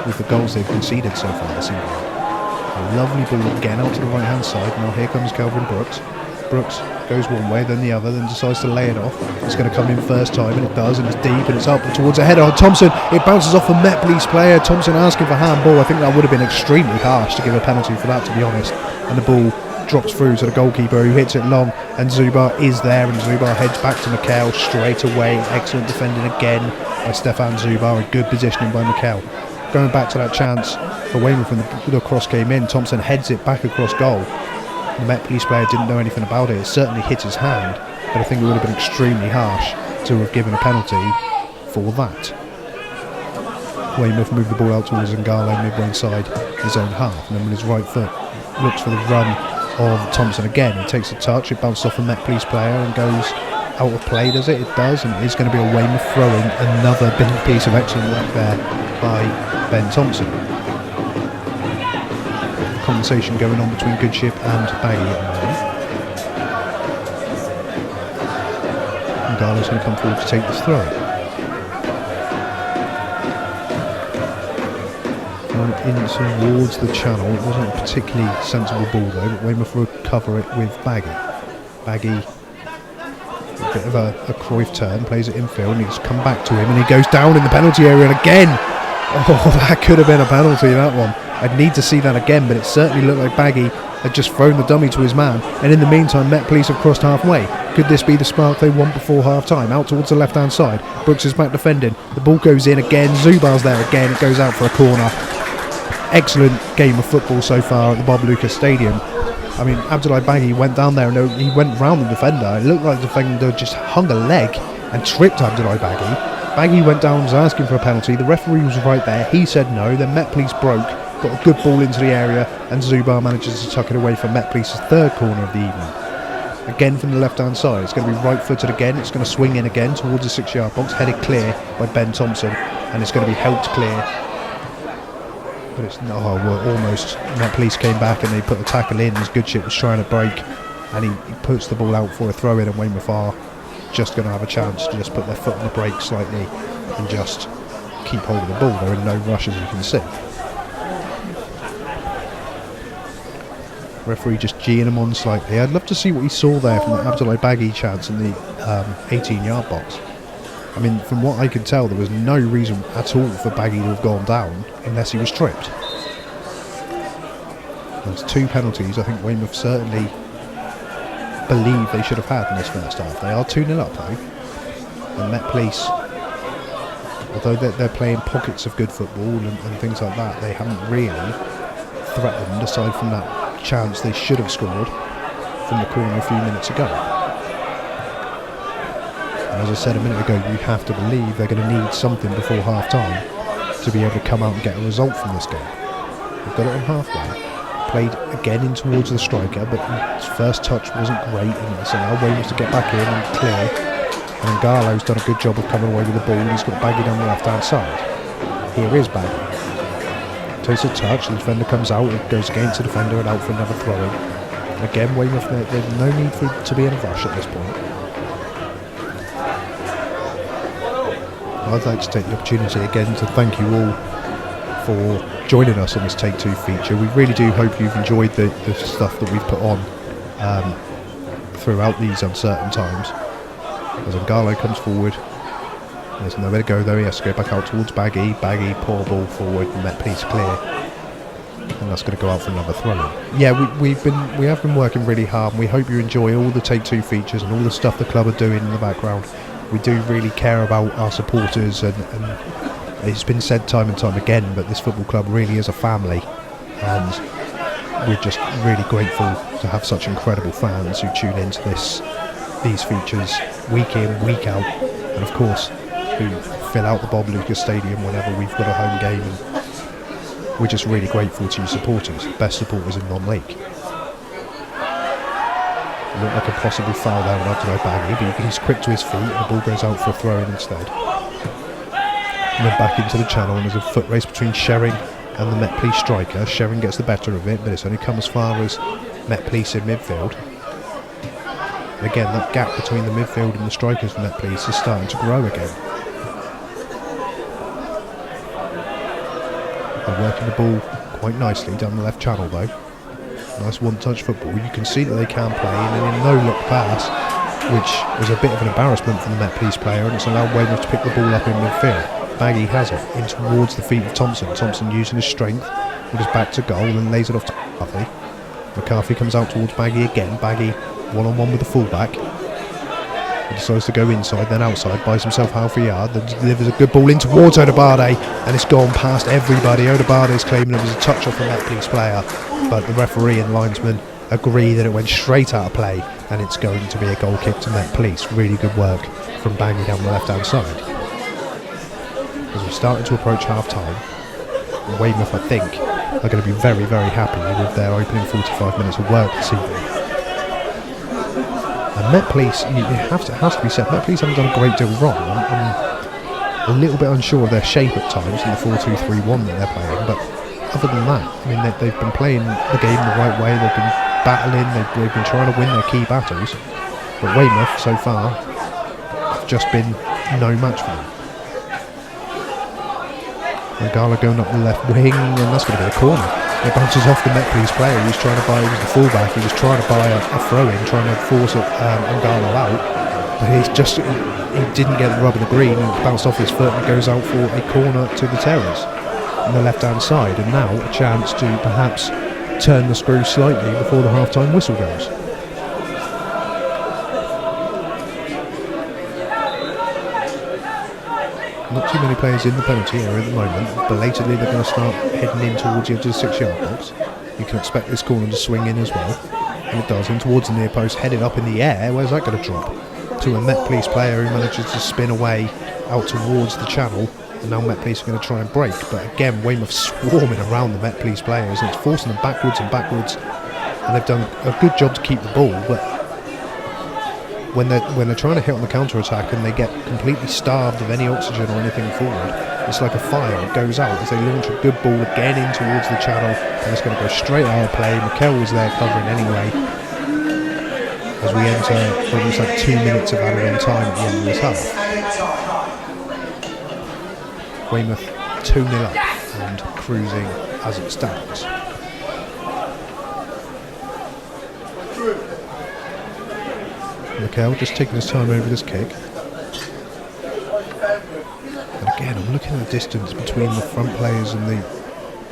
[SPEAKER 3] with the goals they've conceded so far this evening. A lovely ball again out to the right hand side. Now here comes Kelvin Brooks. Brooks goes one way, then the other, then decides to lay it off. It's going to come in first time, and it does, and it's deep, and it's up and towards the header on Thompson. It bounces off a Met Police player. Thompson asking for handball. I think that would have been extremely harsh to give a penalty for that, to be honest. And the ball drops through to the goalkeeper, who hits it long, and Zubar is there, and Zubar heads back to Mikel straight away. Excellent defending again by Stefan Zubar, and good positioning by Mikel. Going back to that chance for Weymouth when the cross came in, Thompson heads it back across goal. The Met Police player didn't know anything about it. It certainly hit his hand, but I think it would have been extremely harsh to have given a penalty for that. Weymouth moved the ball out towards Ngalo midway inside his own half, and then with his right foot looks for the run of Thompson again. He takes a touch, it bounces off a Met Police player and goes out of play, does it? It does, and it is going to be a Weymouth throw-in. Another big piece of excellent work there by Ben Thompson. Conversation going on between Goodship and Baggy at the moment. Ngalo's going to come forward to take this throw. gone in towards the channel. It wasn't a particularly sensible ball though, but Weymouth will cover it with Baggy. Baggy, a bit of a Cruyff turn, plays it infield, and he's come back to him, and he goes down in the penalty area, and again, oh, that could have been a penalty, that one. I'd need to see that again, but it certainly looked like Baggy had just thrown the dummy to his man, and in the meantime Met Police have crossed halfway. Could this be the spark they want before half time? Out towards the left hand side, Brooks is back defending, the ball goes in again, Zubar's there again, it goes out for a corner. Excellent game of football so far at the Bob Lucas Stadium. I mean, Abdoulaye Baggy went down there and he went round the defender. It looked like the defender just hung a leg and tripped Abdoulaye Baggy. Baggy went down, was asking for a penalty, the referee was right there, he said no, then Met Police broke, got a good ball into the area, and Zubar manages to tuck it away for Met Police's third corner of the evening. Again from the left hand side, it's going to be right footed again, it's going to swing in again towards the 6 yard box, headed clear by Ben Thompson, and it's going to be helped clear. But it's almost. Met Police came back and they put the tackle in as Goodship was trying to break, and he puts the ball out for a throw in, and Weymouth are just going to have a chance to just put their foot on the brake slightly and just keep hold of the ball. They're in no rush, as you can see. Referee just geeing him on slightly. I'd love to see what he saw there from the Abdoulaye Baggy chance in the 18-yard box. I mean, from what I can tell, there was no reason at all for Baggy to have gone down unless he was tripped. There's 2 penalties I think Weymouth certainly believe they should have had in this first half. They are 2-0 up though, and Met Police, although they're playing pockets of good football and things like that, they haven't really threatened aside from that chance they should have scored from the corner a few minutes ago. And as I said a minute ago, you have to believe they're going to need something before half time to be able to come out and get a result from this game. They've got it on halfway. Played again in towards the striker, but his first touch wasn't great, and it's allowed Weymouth to get back in and clear. And Garlow's done a good job of coming away with the ball, and he's got Baggy down the left hand side. Here is Baggy. Takes a touch, the defender comes out, it goes against the defender and out for another throw-in. Again, Weymouth, there's no need for it to be in a rush at this point. I'd like to take the opportunity again to thank you all for joining us on this Take Two feature. We really do hope you've enjoyed the stuff that we've put on throughout these uncertain times. As Ngalo comes forward, there's nowhere to go though, he has to go back out towards Baggy, poor ball forward, and Met Police clear. And that's going to go out for another throw-in. Yeah, we have been working really hard, and we hope you enjoy all the Take Two features and all the stuff the club are doing in the background. We do really care about our supporters, and it's been said time and time again, but this football club really is a family, and we're just really grateful to have such incredible fans who tune into these features week in, week out, and of course who fill out the Bob Lucas Stadium whenever we've got a home game. And we're just really grateful to you supporters, best supporters in non-league. Looked like a possible foul there on Abdoulaye Baggy, but he's quick to his feet and the ball goes out for a throw-in instead. And then back into the channel, and there's a foot race between Shering and the Met Police striker. Shering gets the better of it, but it's only come as far as Met Police in midfield. And again, that gap between the midfield and the strikers for Met Police is starting to grow again. They're working the ball quite nicely down the left channel though. Nice one-touch football. You can see that they can play, and then a no-look pass, which was a bit of an embarrassment for the Met Police player, and it's allowed Weymouth to pick the ball up in midfield. Baggy has it in towards the feet of Thompson. Thompson using his strength with his back to goal and lays it off to McCarthy. McCarthy comes out towards Baggy again. Baggy one-on-one with the fullback. He decides to go inside, then outside, buys himself half a yard, then delivers a good ball in towards Odobade, and it's gone past everybody. Odobade is claiming it was a touch off a Met Police player, but the referee and linesman agree that it went straight out of play, and it's going to be a goal kick to Met Police. Really good work from Baggy down the left-hand side. As we're starting to approach half-time, Weymouth, I think, are going to be very, very happy with their opening 45 minutes of work this evening. And Met Police, it has to be said, Met Police haven't done a great deal wrong. I'm a little bit unsure of their shape at times in the 4-2-3-1 that they're playing, but other than that, I mean, they've been playing the game the right way, they've been battling, they've been trying to win their key battles, but Weymouth, so far, have just been no match for them. Gala going up the left wing, and that's going to be a corner. It bounces off the Met Police player who's trying to buy, he was the fullback, he was trying to buy a throw-in, trying to force Gala out. But he didn't get the rub of the green, and it bounced off his foot and goes out for a corner to the Terras on the left-hand side. And now a chance to perhaps turn the screw slightly before the half-time whistle goes. Not too many players in the penalty area at the moment. Belatedly they're going to start heading in towards the edge of the 6-yard box. You can expect this corner to swing in as well. And it does, in towards the near post, headed up in the air. Where's that going to drop? To a Met Police player who manages to spin away out towards the channel. And now Met Police are going to try and break. But again, Weymouth swarming around the Met Police players, and it's forcing them backwards and backwards. And they've done a good job to keep the ball, but when they're trying to hit on the counter-attack and they get completely starved of any oxygen or anything forward, it's like a fire. It goes out as they launch a good ball again in towards the channel, and it's going to go straight out of play. Mikel was there covering anyway, as we enter almost like 2 minutes of added-on time at the end of this half. Weymouth 2-0 up and cruising as it stands. Mikel just taking his time over this kick. And again, I'm looking at the distance between the front players and the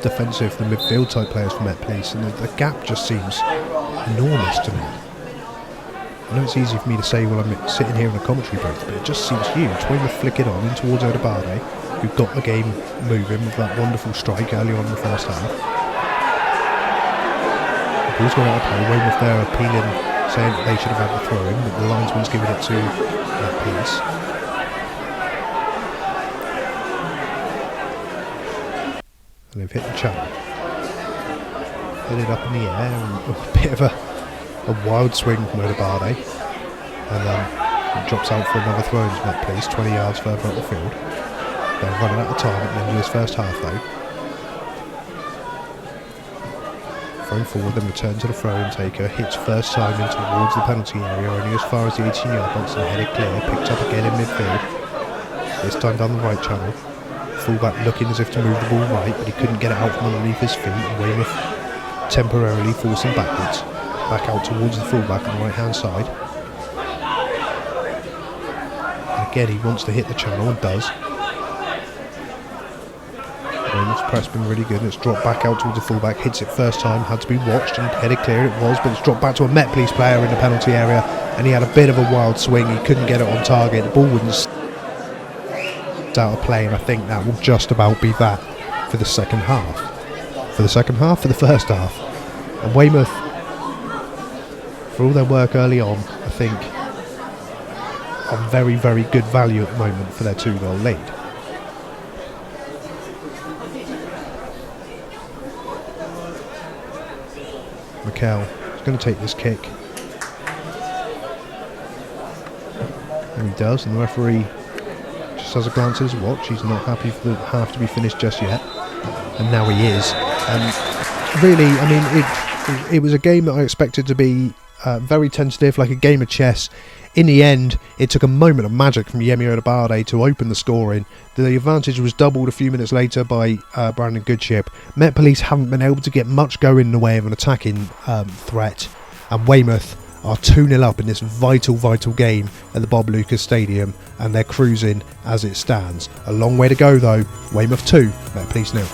[SPEAKER 3] defensive, the midfield type players for Met Police, and the gap just seems enormous to me. I know it's easy for me to say while I'm sitting here in a commentary booth, but it just seems huge. Weymouth flick it on in towards Odebarde, who got the game moving with that wonderful strike early on in the first half. The ball's gone out of play. Weymouth there appealing, saying that they should have had the throw in, but the linesman's giving it to Met Police. And they've hit the channel. Headed up in the air, and a bit of a wild swing from Odebarde. And then it drops out for another throw into Met Police, 20 yards further up the field. They're running out of time at the end of this first half though. Thrown forward, then return to the throw-in taker, hits first time in towards the penalty area, only as far as the 18-yard box and headed clear, picked up again in midfield. This time down the right channel. Fullback looking as if to move the ball right, but he couldn't get it out from underneath his feet, and Weymouth temporarily forcing backwards, back out towards the fullback on the right-hand side. And again, he wants to hit the channel and does. Weymouth's press been really good, and it's dropped back out towards the fullback, hits it first time, had to be watched and headed clear, it was, but it's dropped back to a Met Police player in the penalty area, and he had a bit of a wild swing, he couldn't get it on target, the ball wouldn't out of play, and I think that will just about be that for the second half. For the second half, for the first half. And Weymouth, for all their work early on, I think are very, very good value at the moment for their 2-goal lead. Mikel is going to take this kick, and he does, and the referee just has a glance at his watch. He's not happy for the half to be finished just yet, and now he is. And really, I mean, it was a game that I expected to be very tentative, like a game of chess. In the end, it took a moment of magic from Yemi Odebarde to open the scoring. The advantage was doubled a few minutes later by Brandon Goodship. Met Police haven't been able to get much going in the way of an attacking threat, and Weymouth are 2-0 up in this vital, vital game at the Bob Lucas Stadium, and they're cruising as it stands. A long way to go though. Weymouth 2, Met Police 0.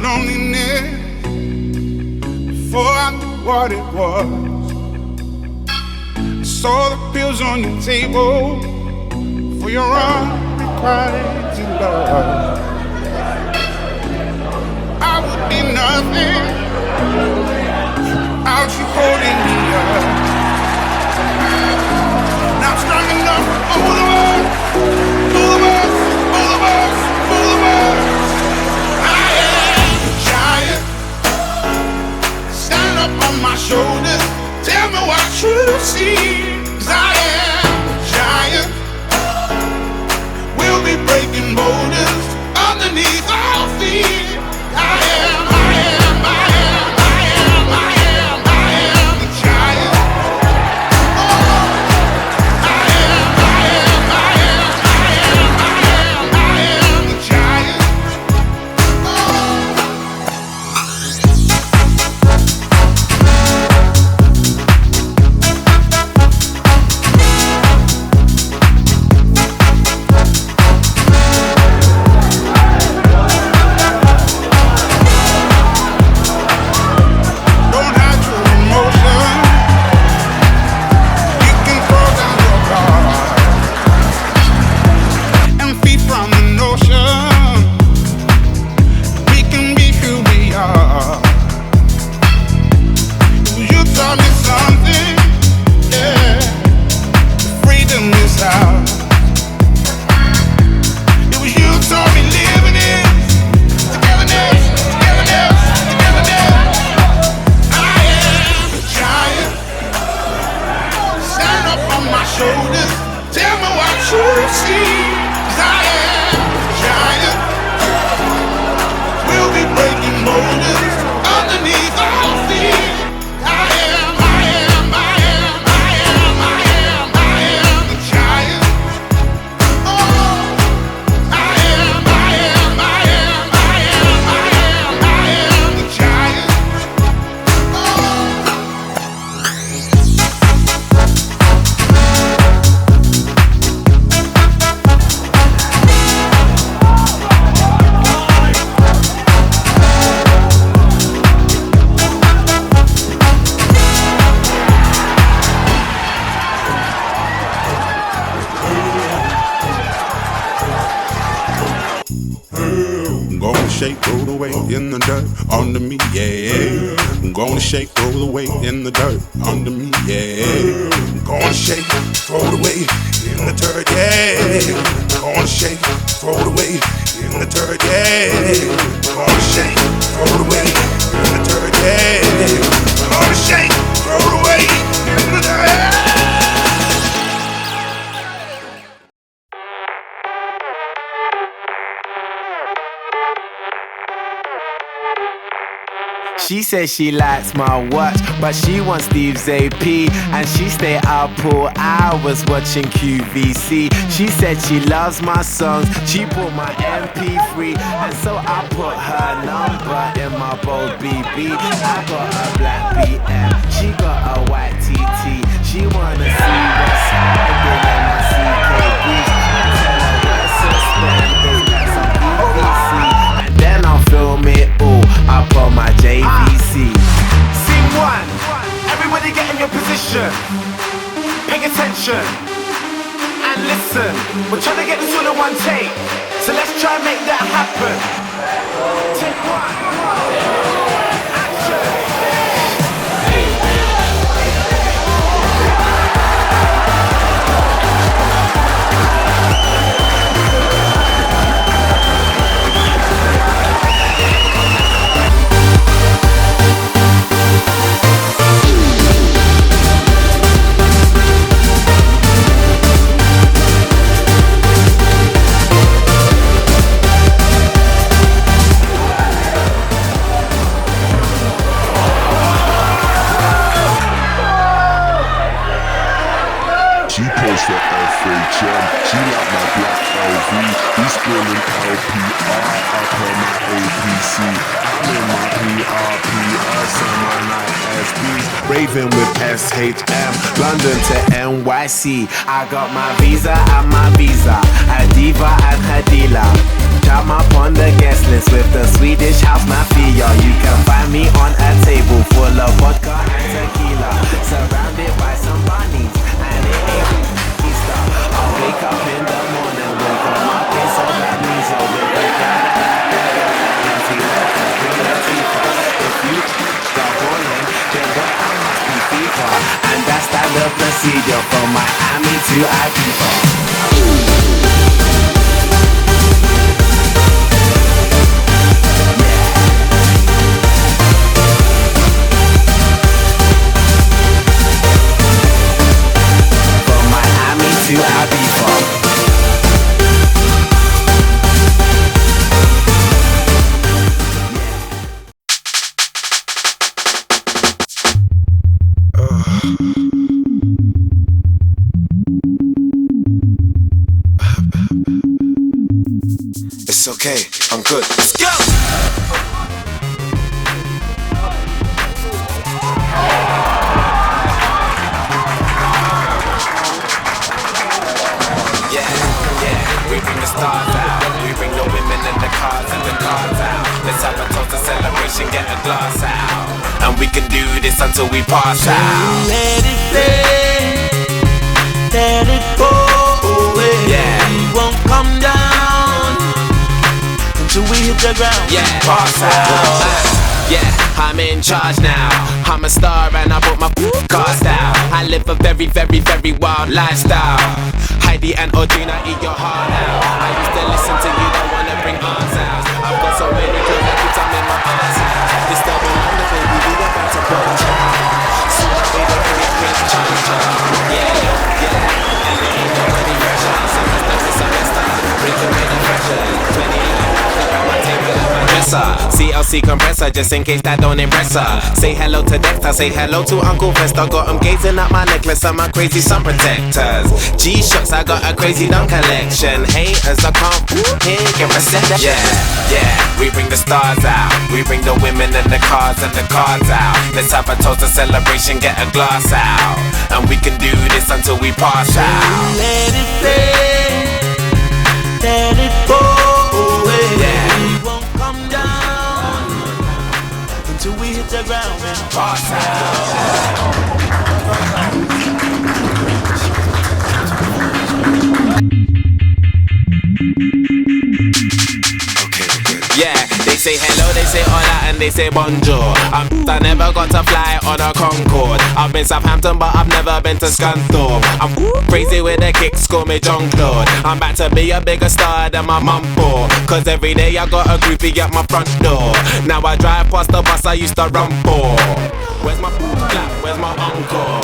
[SPEAKER 4] loneliness before I knew what it was. I saw the pills on your table for your unrequited love. I would be nothing without you holding me up. Now I'm strong enough for all of us, all of us, all of us, all of us. I am a giant. Stand up on my shoulders. Tell me what you see. 'Cause I am a giant. We'll be breaking boulders underneath our feet. I am, I am, I am, I am, I am, I am the giant. I am, I am, I am, I am, I am, I am the giant. Don't hide your emotion. You can throw down your guard and feed from the notion. We can be who we are. You taught me something, yeah. Freedom is ours. It was you taught me living is togetherness, togetherness, togetherness. I am a giant. Stand up on my shoulders. Tell me what you see. 'Cause I am a giant. We'll be breaking boulders underneath our feet. I am, I am, I am, I am, I am, I am the giant. Oh, I am, I am, I am, I am, I am, I am the giant.
[SPEAKER 5] I'm gonna shake, roll away in the dirt under me, yeah. I'm gonna shake, roll away in the dirt under me, yeah. I'm gonna shake, throw it away in the dirt, yeah. I'm gonna shake, throw it away in the dirt, yeah. I'm gonna shake, throw it away in the dirt, yeah. I'm gonna shake, throw it away in the dirt.
[SPEAKER 6] She says she likes my watch, but she wants Steve's AP. And she stay up all hours watching QVC. She said she loves my songs, she bought my MP3. And so I put her number in my bold BB. I got a black BM, she got a white TT. She wanna see what's happening in my CKB. I tell her we're suspended, like some BBC. And then I'll film it all up on my JVC. Scene one, everybody get in your position. Pay attention and listen. We're trying to get this all in one take, so let's try and make that happen. Take one, action.
[SPEAKER 5] She posts her FHM, she like my black LV. We spilling LPR up on my APC. I'm in my PRPS and my night SPs.
[SPEAKER 6] Raving with SHM, London to NYC. I got my visa and my visa, her diva and her dealer. Jam up on the guest list with the Swedish house mafia. procedure from Miami to Ibiza. From Miami to Ibiza.
[SPEAKER 7] It's okay, I'm good. Let's go!
[SPEAKER 6] Yeah, yeah, we bring the stars out. We bring the women and the cars out. Let's have a toast, a celebration, get a glass out. And we can do this until we pass out.
[SPEAKER 8] Let it rain, let it pour away.
[SPEAKER 6] Yeah.
[SPEAKER 8] We won't come down until we hit the ground.
[SPEAKER 6] Yeah, pass out. Yeah, I'm in charge now. I'm a star and I put my cast out. I live a very, very, very wild lifestyle. Heidi and Audrina, eat your heart out. I used to listen to you, don't wanna bring arms out. I've got so many girls every time in my arms out. Disturbing on the baby, we about to punch out. Soon I'll be the pretty prince, yeah, yeah, yeah. And there ain't nobody pressure. Semester to semester, bring the rain and pressure. 20 my table and my dresser. CLC compressor, just in case that don't impress her. Say hello to Dexter, say hello to Uncle Fester. Got him gazing at my necklace and my crazy sun protectors. G-Shocks, I got a crazy dumb collection. Haters, I can't hear you reset that. Yeah, yeah, we bring the stars out. We bring the women and the cars out. Let's have a toast, a celebration, get a glass out. And we can do this until we pass out.
[SPEAKER 8] Let it rain, let it pour away.
[SPEAKER 6] Yeah.
[SPEAKER 8] We won't come down until we hit the ground and
[SPEAKER 6] Pass out.
[SPEAKER 7] Okay, we're good.
[SPEAKER 6] Yeah, they say hello, they say hola, and they say bonjour. I never got to fly on a Concorde. I've been Southampton, but I've never been to Scunthorpe. I'm crazy with the kicks, call me John Claude. I'm about to be a bigger star than my mum for. Cause every day I got a groupie at my front door. Now I drive past the bus I used to run for. Where's my black? Where's my uncle?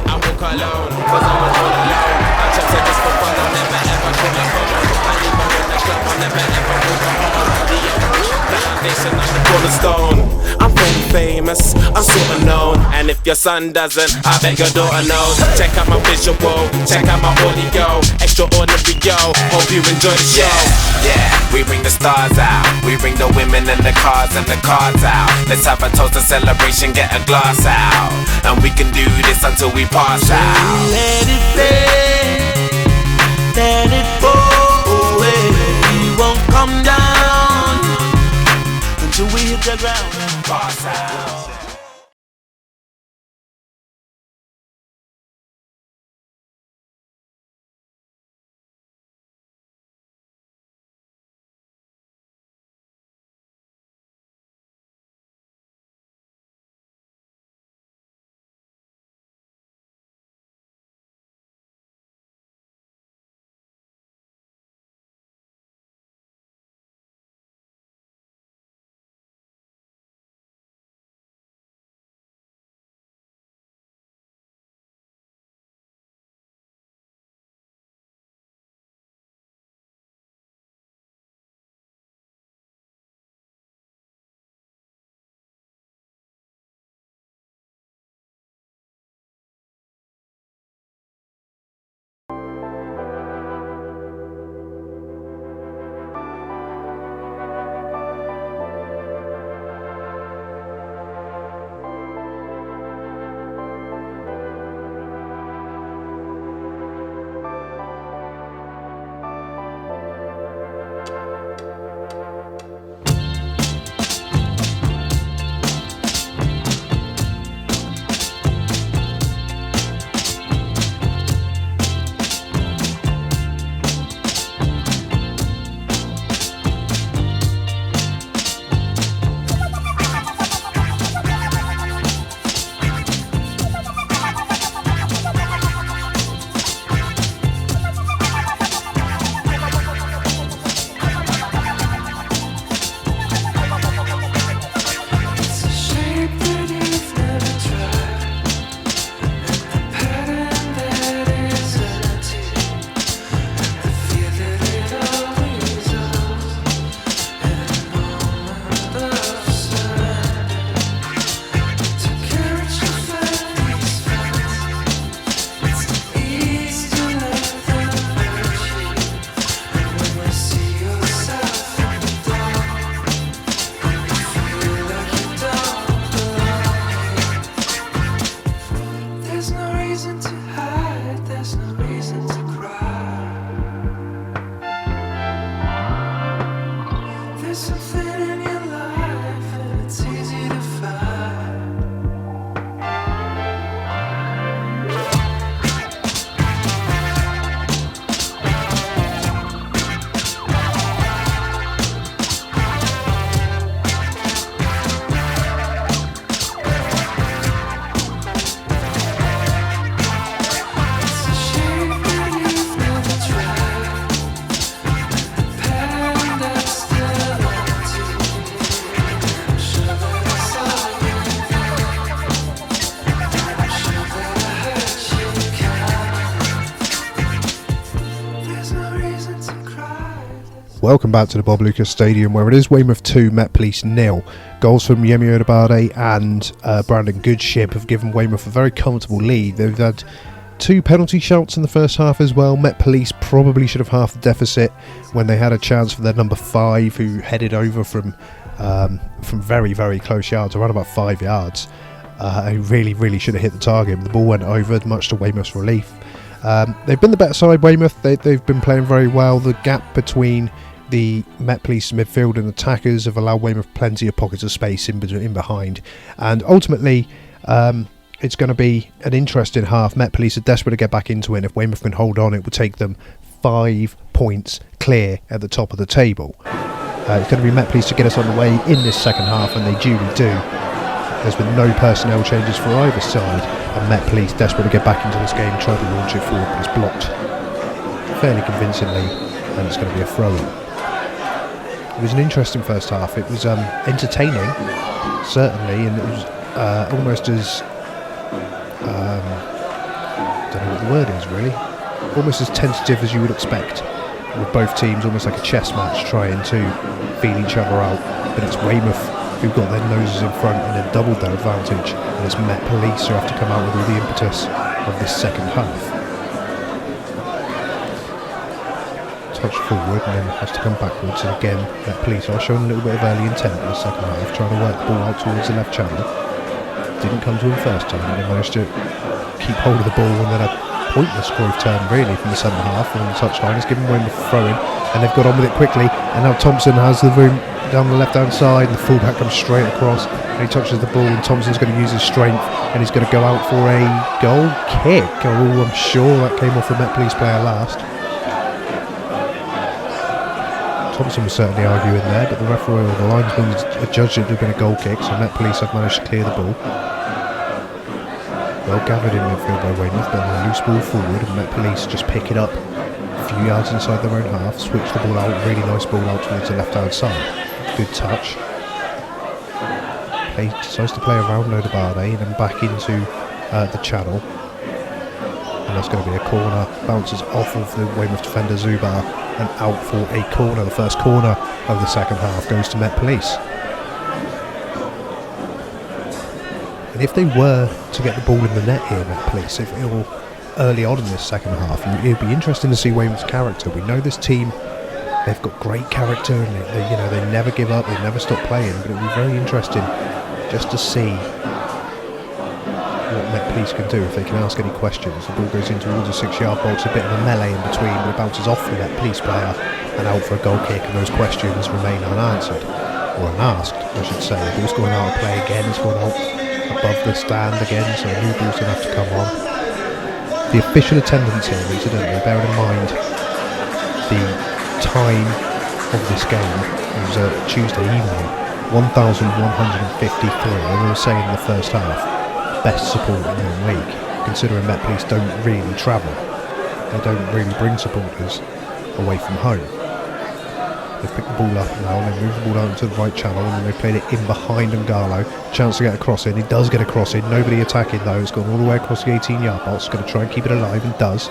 [SPEAKER 6] I walk alone, cause I was all alone. I just said this for fun, I never ever call a phone. I even in the club, I never ever call a home. The foundation, I'm the cornerstone. I'm very famous, I'm sorta known. And if your son doesn't, I bet your daughter knows. Check out my visual, check out my audio. Extraordinary, yo, hope you enjoy the show. Yeah, we bring the stars out. We bring the women and the cars out. Let's have a toast, a celebration, get a glass out. And we can do this until we pass out.
[SPEAKER 8] let it rain, let it pour away. We won't come down until we hit the ground and
[SPEAKER 6] Pass out.
[SPEAKER 3] Welcome back to the Bob Lucas Stadium, where it is Weymouth 2, Met Police 0. Goals from Yemi Odabade and Brandon Goodship have given Weymouth a very comfortable lead. They've had 2 penalty shouts in the first half as well. Met Police probably should have halved the deficit when they had a chance for their number 5, who headed over from very, very close yards, around about 5 yards. And really should have hit the target, but the ball went over, much to Weymouth's relief. They've been the better side, Weymouth. They've been playing very well. The gap between the Met Police midfield and attackers have allowed Weymouth plenty of pockets of space in behind. And ultimately, it's going to be an interesting half. Met Police are desperate to get back into it, and if Weymouth can hold on, it will take them 5 points clear at the top of the table. It's going to be Met Police to get us on the way in this second half, and they duly do. There's been no personnel changes for either side, and Met Police desperate to get back into this game, try to launch it forward, but it's blocked fairly convincingly, and it's going to be a throw-in. It was an interesting first half. It was entertaining, certainly, and it was almost as I don't know what the word is really, almost as tentative as you would expect, with both teams almost like a chess match trying to feel each other out. But it's Weymouth who've got their noses in front and have doubled their advantage, and it's Met Police who have to come out with all the impetus of this second half. Touch forward and then has to come backwards, and again Met Police are showing a little bit of early intent in the second half, trying to work the ball out towards the left channel. Didn't come to him first time, and they managed to keep hold of the ball, and then a pointless Cruyff turn really from the centre half on the touchline. It's given Weymouth a throw in, and they've got on with it quickly, and now Thompson has the room down the left hand side, and the fullback comes straight across, and he touches the ball, and Thompson's going to use his strength, and he's going to go out for a goal kick. Oh, I'm sure that came off the Met Police player last. Thompson was certainly arguing there, but the referee or the linesman judged it to have been a goal kick, so Met Police have managed to clear the ball. Well gathered in midfield by Weymouth, but a loose ball forward, and Met Police just pick it up a few yards inside their own half, switch the ball out, really nice ball out towards the left hand side. Good touch. Decides to play around Odabade and then back into the channel. And that's going to be a corner. Bounces off of the Weymouth defender Zubar and out for a corner. The first corner of the second half goes to Met Police. And if they were to get the ball in the net here, Met Police, if it were early on in this second half, it would be interesting to see Weymouth's character. We know this team, they've got great character, and they never give up, they never stop playing, but it would be very interesting just to see what Met Police can do, if they can ask any questions. The ball goes in towards the 6-yard box, a bit of a melee in between, but it bounces off the Met Police player and out for a goal kick, and those questions remain unanswered, or unasked I should say. The ball's going out of play again, it's going out above the stand again, so a new ball's going to have to come on. The official attendance here, incidentally, bearing in mind the time of this game, it was a Tuesday evening, 1,153, and we were saying in the first half, best support in the league, considering Met Police don't really travel, they don't really bring supporters away from home. They've picked the ball up now, and they've moved the ball out into the right channel, and then they've played it in behind Ngalo. Chance to get a cross in, he does get a cross in, nobody attacking though, it's gone all the way across the 18-yard box, going to try and keep it alive, and does.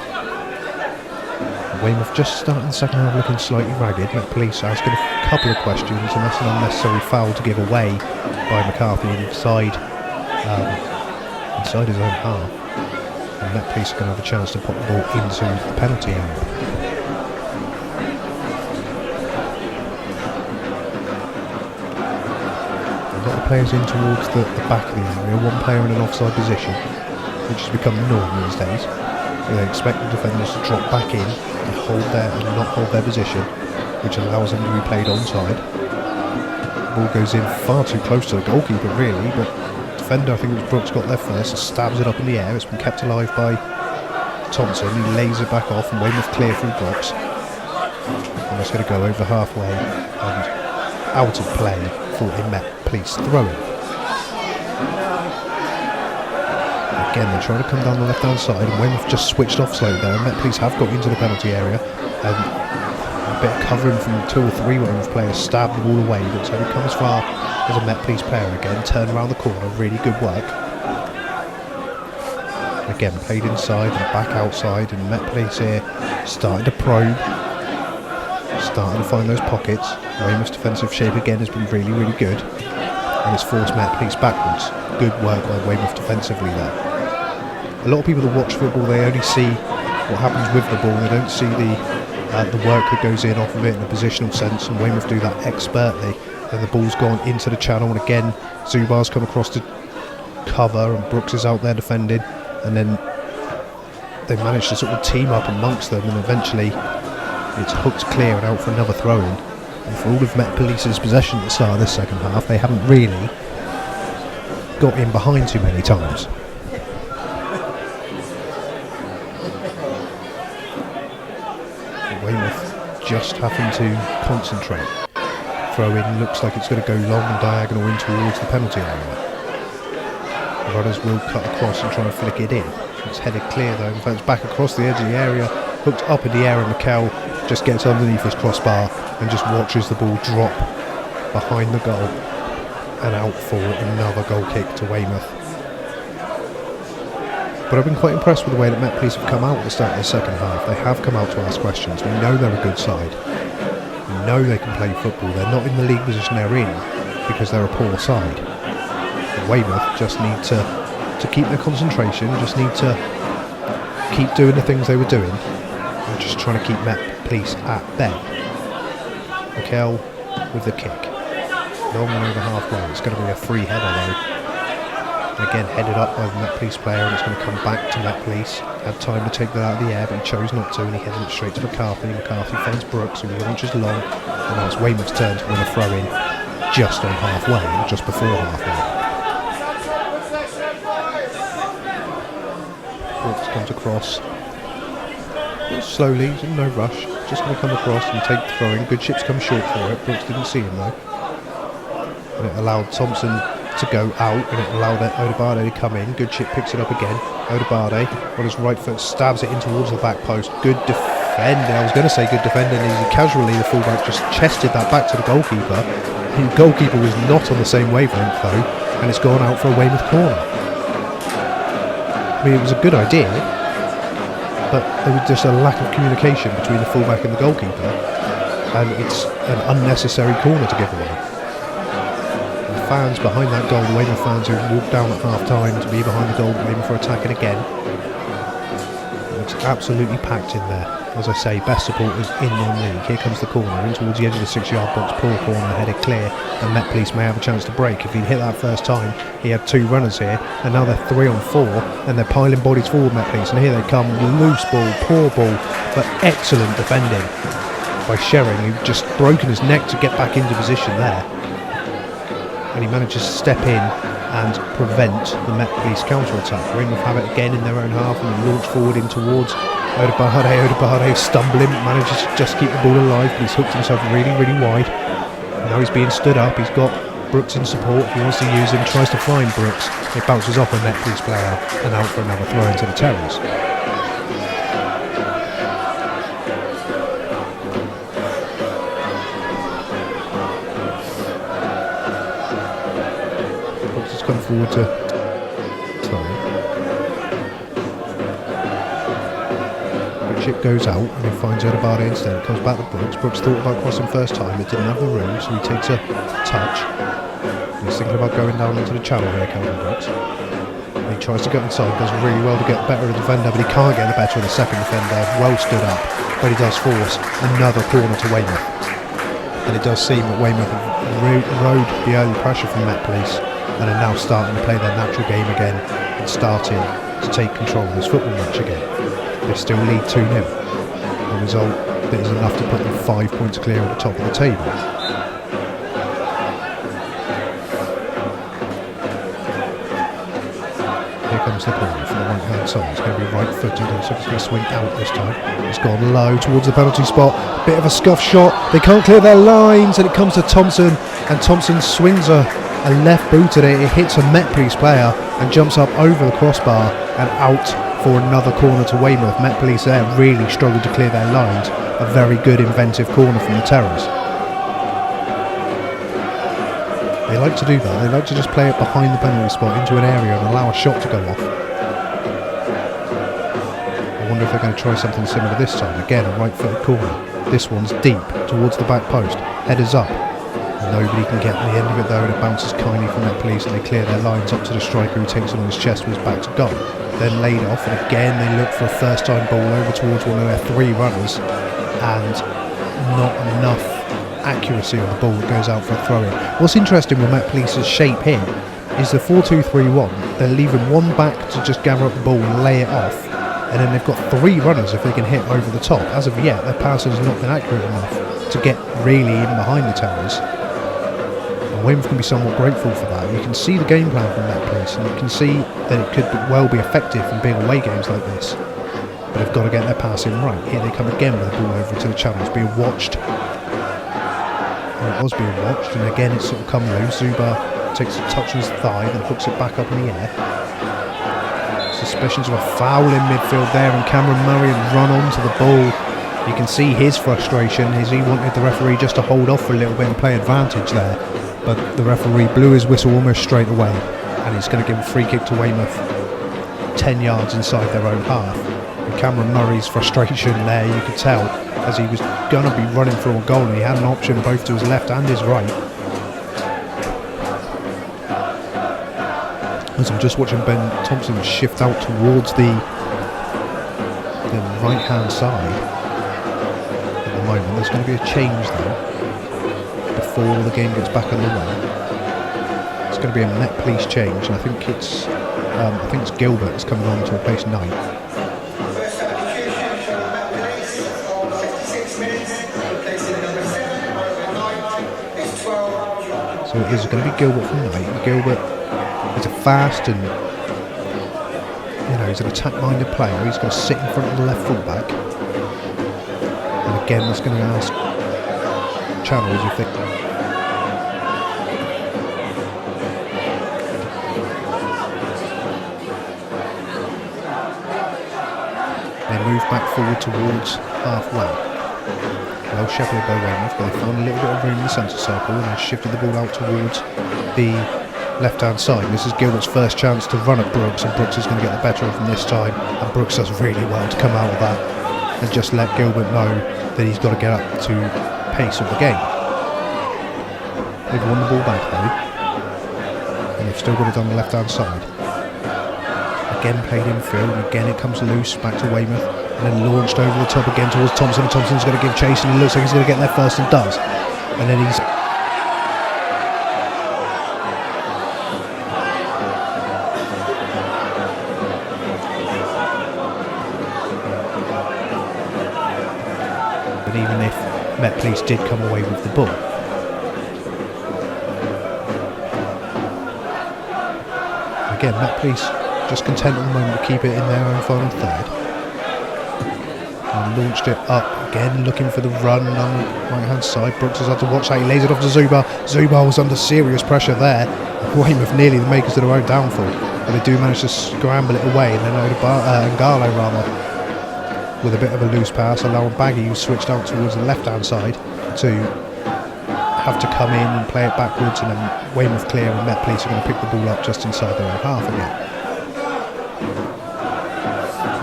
[SPEAKER 3] Weymouth just starting the second half looking slightly ragged. Met Police asking a couple of questions, and that's an unnecessary foul to give away by McCarthy inside his own half. And Met Police are going to have a chance to put the ball into the penalty area. A lot of players in towards the back of the area, one player in an offside position, which has become the norm these days. They expect the defenders to drop back in and not hold their position, which allows them to be played onside. The ball goes in far too close to the goalkeeper really, but the defender, I think it was Brooks, got there first, stabs it up in the air. It's been kept alive by Thompson. He lays it back off, and Weymouth clear through Brooks. And that's going to go over halfway and out of play for a Met Police throw-in. Again, they're trying to come down the left-hand side, and Weymouth just switched off slightly there, and Met Police have got into the penalty area, and a bit of covering from 2 or 3 Weymouth players stabbed the ball away, but so he come as far as a Met Police player again, turn around the corner, really good work. Again, played inside and back outside, and Met Police here starting to probe, Starting to find those pockets. Weymouth's defensive shape again has been really, really good, and it's forced Met Police backwards. Good work by Weymouth defensively there. A lot of people that watch football, they only see what happens with the ball. They don't see the work that goes in off of it in a positional sense, and Weymouth do that expertly. And the ball's gone into the channel, and again Zubar's come across to cover, and Brooks is out there defending, and then they manage to sort of team up amongst them, and eventually it's hooked clear and out for another throw-in. And for all of Met Police's possession at the start of this second half, they haven't really got in behind too many times. But Weymouth just having to concentrate. Throw-in looks like it's going to go long and diagonal in towards the penalty area. Rudders will cut across and try and flick it in. It's headed clear though, in fact it's back across the edge of the area, hooked up in the air, and Mikel just gets underneath his crossbar and just watches the ball drop behind the goal and out for another goal kick to Weymouth. But I've been quite impressed with the way that Met Police have come out at the start of the second half. They have come out to ask questions. We know they're a good side. We know they can play football. They're not in the league position they're in because they're a poor side. But Weymouth just need to keep their concentration, just need to keep doing the things they were doing, and just trying to keep Met Police at bay. Mikel with the kick. Long and over halfway. It's going to be a free header though. And again headed up by the Met Police player, and it's going to come back to Met Police. Had time to take that out of the air, but he chose not to, and he headed it straight to McCarthy. McCarthy finds Brooks, who launches long, and now it's Weymouth's turn to win a throw in just on halfway, or just before halfway. Brooks comes across slowly, no rush, just going to come across and take the throw in. Good Ships come short for it. Brooks didn't see him though, and it allowed Thompson to go out, and it allowed Odobade to come in. Good Ship picks it up again. Odobade on his right foot stabs it in towards the back post. Good defending. I was going to say good defending. Casually the fullback just chested that back to the goalkeeper. The goalkeeper was not on the same wavelength though, and it's gone out for a Weymouth corner. I mean, it was a good idea, but there was just a lack of communication between the fullback and the goalkeeper, and it's an unnecessary corner to give away. The fans behind that goal, the Weymouth fans who walked down at half time to be behind the goal, Weymouth for attacking again. It's absolutely packed in there. As I say, best supporters in non-league. Here comes the corner, in towards the edge of the 6-yard box, poor corner, headed clear, and Met Police may have a chance to break. If he'd hit that first time, he had 2 runners here, and now they're 3 on 4, and they're piling bodies forward, Met Police, and here they come, loose ball, poor ball, but excellent defending by Shering, who just broken his neck to get back into position there, and he manages to step in and prevent the Met Police counter-attack. Weymouth have it again in their own half, and they launch forward in towards Odobade stumbling, manages to just keep the ball alive, but he's hooked himself really, really wide. Now he's being stood up, he's got Brooks in support. If he wants to use him, tries to find Brooks. It bounces off a Met Police player and out for another throw into the Terras. Brooks has come forward to Chip goes out and he finds Odobade instead. It comes back to Brooks. Brooks thought about crossing first time, but didn't have the room, so he takes a touch. He's thinking about going down into the channel here, Calvin Brooks. And he tries to get inside, does really well to get better of the defender, but he can't get the better of the second defender. Well stood up, but he does force another corner to Weymouth. And it does seem that Weymouth have rode the early pressure from Met Police and are now starting to play their natural game again and starting to take control of this football match again. They still lead 2-0, a result that is enough to put them 5 points clear at the top of the table. Here comes the corner from the right hand side. It's going to be right footed, and so it's going to swing out this time. It's gone low towards the penalty spot, bit of a scuff shot, they can't clear their lines, and it comes to Thompson, and Thompson swings a left boot at it. It hits a Met Police player and jumps up over the crossbar and out for another corner to Weymouth. Met Police there really struggled to clear their lines. A very good inventive corner from the Terras. They like to do that. They like to just play it behind the penalty spot into an area and allow a shot to go off. I wonder if they're going to try something similar this time. Again, a right-footed corner. This one's deep towards the back post. Headers up. Nobody can get the end of it though, and it bounces kindly from Met Police, and they clear their lines up to the striker, who takes it on his chest with his back to goal. Then laid off, and again they look for a first time ball over towards one of their 3 runners, and not enough accuracy on the ball that goes out for a throw in. What's interesting with Met Police's shape here is the 4-2-3-1. They're leaving one back to just gather up the ball and lay it off, and then they've got 3 runners if they can hit over the top. As of yet, their passing has not been accurate enough to get really in behind the Terras. Weymouth can be somewhat grateful for that. You can see the game plan from that place, and you can see that it could well be effective in big away games like this. But they've got to get their passing right. Here they come again with the ball over to the channel. It's being watched. Well, it was being watched, and again it's sort of come loose. Zuba takes a touch on his thigh, then hooks it back up in the air. Suspicions of a foul in midfield there, and Cameron Murray had run onto the ball. You can see his frustration as he wanted the referee just to hold off for a little bit and play advantage there. But the referee blew his whistle almost straight away, and he's going to give a free kick to Weymouth 10 yards inside their own half. And Cameron Murray's frustration there, you could tell, as he was going to be running for a goal, and he had an option both to his left and his right. As I'm just watching Ben Thompson shift out towards the right hand side at the moment. There's going to be a change there before the game gets back underway. It's going to be a Met Police change, and I think it's Gilbert that's coming on to replace Knight. So it is going to be Gilbert from Knight. And Gilbert is a fast and he's an attack-minded player. He's going to sit in front of the left full-back, and again that's going to ask Channels if they move back forward towards halfway. Well shepherded by Weymouth, but they found a little bit of room in the centre circle, and they shifted the ball out towards the left hand side. This is Gilbert's first chance to run at Brooks, and Brooks is going to get the better of him this time, and Brooks does really well to come out of that and just let Gilbert know that he's got to get up to pace of the game. They've won the ball back though, and they've still got it on the left hand side. Again played infield, and again it comes loose back to Weymouth, and then launched over the top again towards Thompson, and Thompson's going to give chase, and he looks like he's going to get there first, and does. And then he's but even if Met Police did come away with the ball, again Met Police just content at the moment to keep it in their own final third. And launched it up again, looking for the run on the right hand side. Brooks has had to watch that. He lays it off to Zuba. Zuba was under serious pressure there. Weymouth nearly the makers of their own downfall, but they do manage to scramble it away, and then Ngalo rather with a bit of a loose pass, allowing Baggy, who switched out towards the left hand side, to have to come in and play it backwards, and then Weymouth clear, and Met Police are going to pick the ball up just inside their own half again.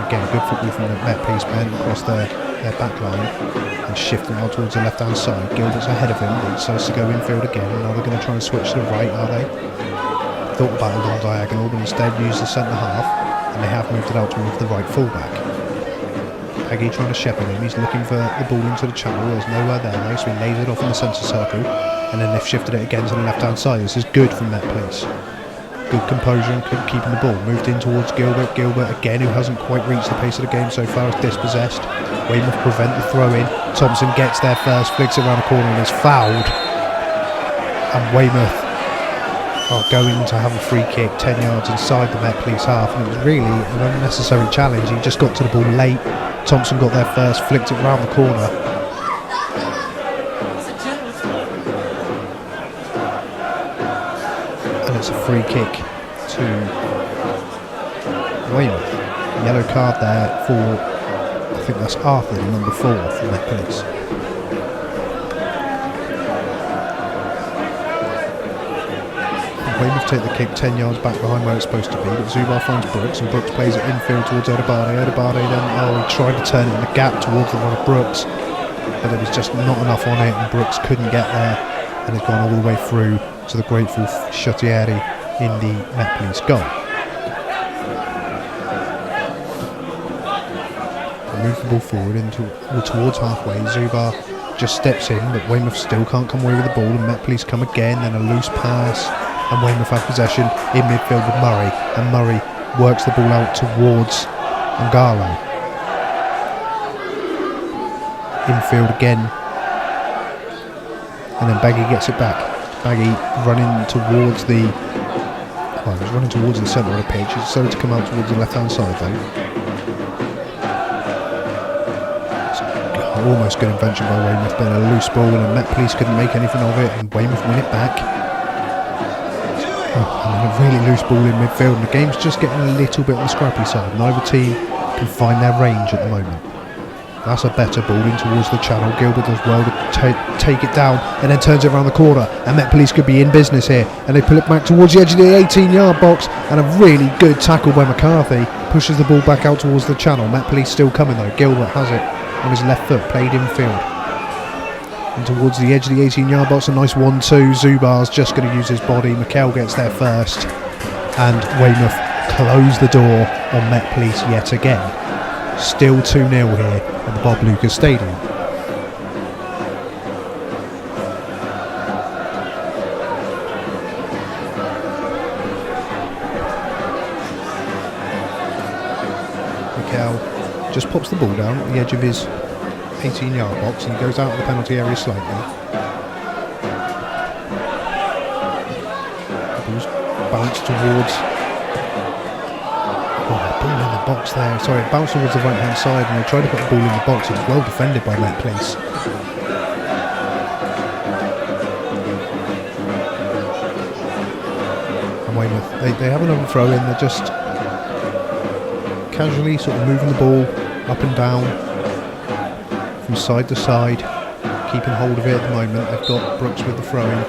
[SPEAKER 3] Again, good football from the Met Police men across their back line, and shifting out towards the left hand side. Gilbert's ahead of him, but he decides to go infield again, and now they're going to try and switch to the right, are they? Thought about a long diagonal, but instead used the centre half, and they have moved it out towards the right fullback. Aggie trying to shepherd him, he's looking for the ball into the channel, there's nowhere there though, so he lays it off in the centre circle, and then they've shifted it again to the left hand side. This is good from Met Police. Good composure and keeping the ball. Moved in towards Gilbert. Gilbert again, who hasn't quite reached the pace of the game so far, is dispossessed. Weymouth prevent the throw in. Thompson gets there first, flicks it around the corner and is fouled. And Weymouth are going to have a free kick 10 yards inside the Met Police half, and it was really an unnecessary challenge. He just got to the ball late. Thompson got there first, flicked it around the corner. It's a free kick to Weymouth. Yellow card there for, I think that's Arthur, number 4 from Met Police. Weymouth take the kick 10 yards back behind where it's supposed to be, but Zubar finds Brooks, and Brooks plays it infield towards Odobade. He tried to turn it in the gap towards the one of Brooks, but there was just not enough on it, and Brooks couldn't get there, and had gone all the way through to the grateful Shottieri in the Met Police goal. Move the ball forward towards halfway. Zubar just steps in, but Weymouth still can't come away with the ball, and Met Police come again, then a loose pass, and Weymouth have possession in midfield with Murray, and Murray works the ball out towards Ngalo. Infield again, and then Baggy gets it back. Baggy running towards the centre of the pitch. It's started to come out towards the left hand side though. Almost good invention by Weymouth, but a loose ball, and Met Police couldn't make anything of it, and Weymouth win it back. And then a really loose ball in midfield, and the game's just getting a little bit on the scrappy side. Neither team can find their range at the moment. That's a better ball in towards the channel. Gilbert does well to take it down, and then turns it around the corner, and Met Police could be in business here, and they pull it back towards the edge of the 18-yard box, and a really good tackle by McCarthy pushes the ball back out towards the channel. Met Police still coming though. Gilbert has it on his left foot, played infield and towards the edge of the 18-yard box. A nice 1-2. Zubar's just going to use his body. Mikel gets there first, and Weymouth close the door on Met Police yet again. Still 2-0 here at the Bob Lucas Stadium. Mikel just pops the ball down at the edge of his 18-yard box, and he goes out of the penalty area slightly. The ball's bounced towards the ball in the box there. Sorry, it bounced towards the right hand side, and they tried to put the ball in the box. It was well defended by Met Police. And Weymouth, they have another throw in. They're just casually sort of moving the ball up and down from side to side, keeping hold of it at the moment. They've got Brooks with the throw-in.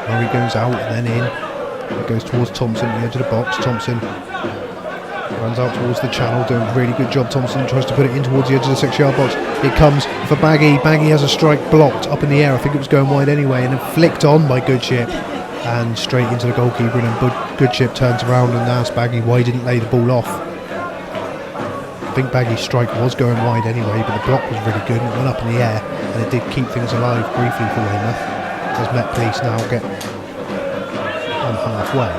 [SPEAKER 3] Murray goes out and then in. It goes towards Thompson at the edge of the box. Thompson runs out towards the channel, doing a really good job. Thompson tries to put it in towards the edge of the 6-yard box. It comes for Baggy. Baggy has a strike blocked up in the air. I think it was going wide anyway, and then flicked on by Goodship and straight into the goalkeeper, and then Goodship turns around and asks Baggy why he didn't lay the ball off. I think Baggy's strike was going wide anyway, but the block was really good and it went up in the air, and it did keep things alive briefly for Weymouth as Met Police now get on halfway.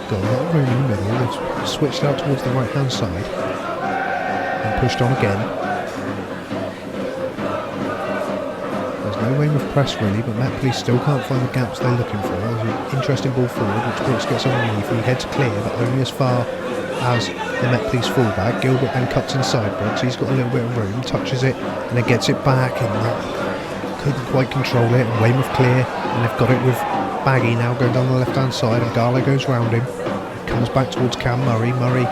[SPEAKER 3] Got a lot of room in the middle. They've switched out towards the right hand side and pushed on again. No Weymouth press really, but Met Police still can't find the gaps they're looking for. There's an interesting ball forward, which Brooks gets underneath. He heads clear, but only as far as the Met Police fullback. Gilbert then cuts inside Brooks. He's got a little bit of room, touches it, and then gets it back, and couldn't quite control it. And Weymouth clear, and they've got it with Baggy now going down the left-hand side, and Garlow goes round him. Comes back towards Cam Murray. Murray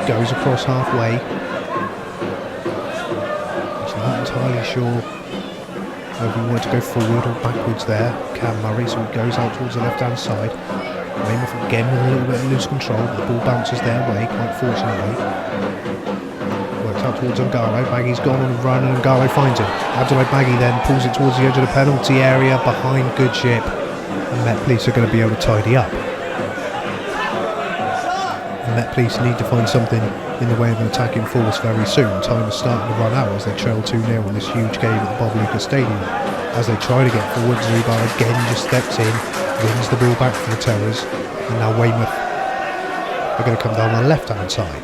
[SPEAKER 3] goes across halfway. He's not entirely sure whether he wanted to go forward or backwards there, Cam Murray, so he goes out towards the left hand side. Weymouth again with a little bit of loose control, but the ball bounces their way, quite fortunately. Works out towards Ngalo. Baggy's gone on a run, and Ngalo finds him. Abdoulaye Baggy then pulls it towards the edge of the penalty area behind Goodship, and Met Police are going to be able to tidy up. The Met Police need to find something in the way of an attacking force very soon. Time is starting to run out as they trail 2-0 in this huge game at the Bob Lucas Stadium. As they try to get forward, Zubar again just steps in, wins the ball back for the Terras, and now Weymouth are going to come down the left-hand side.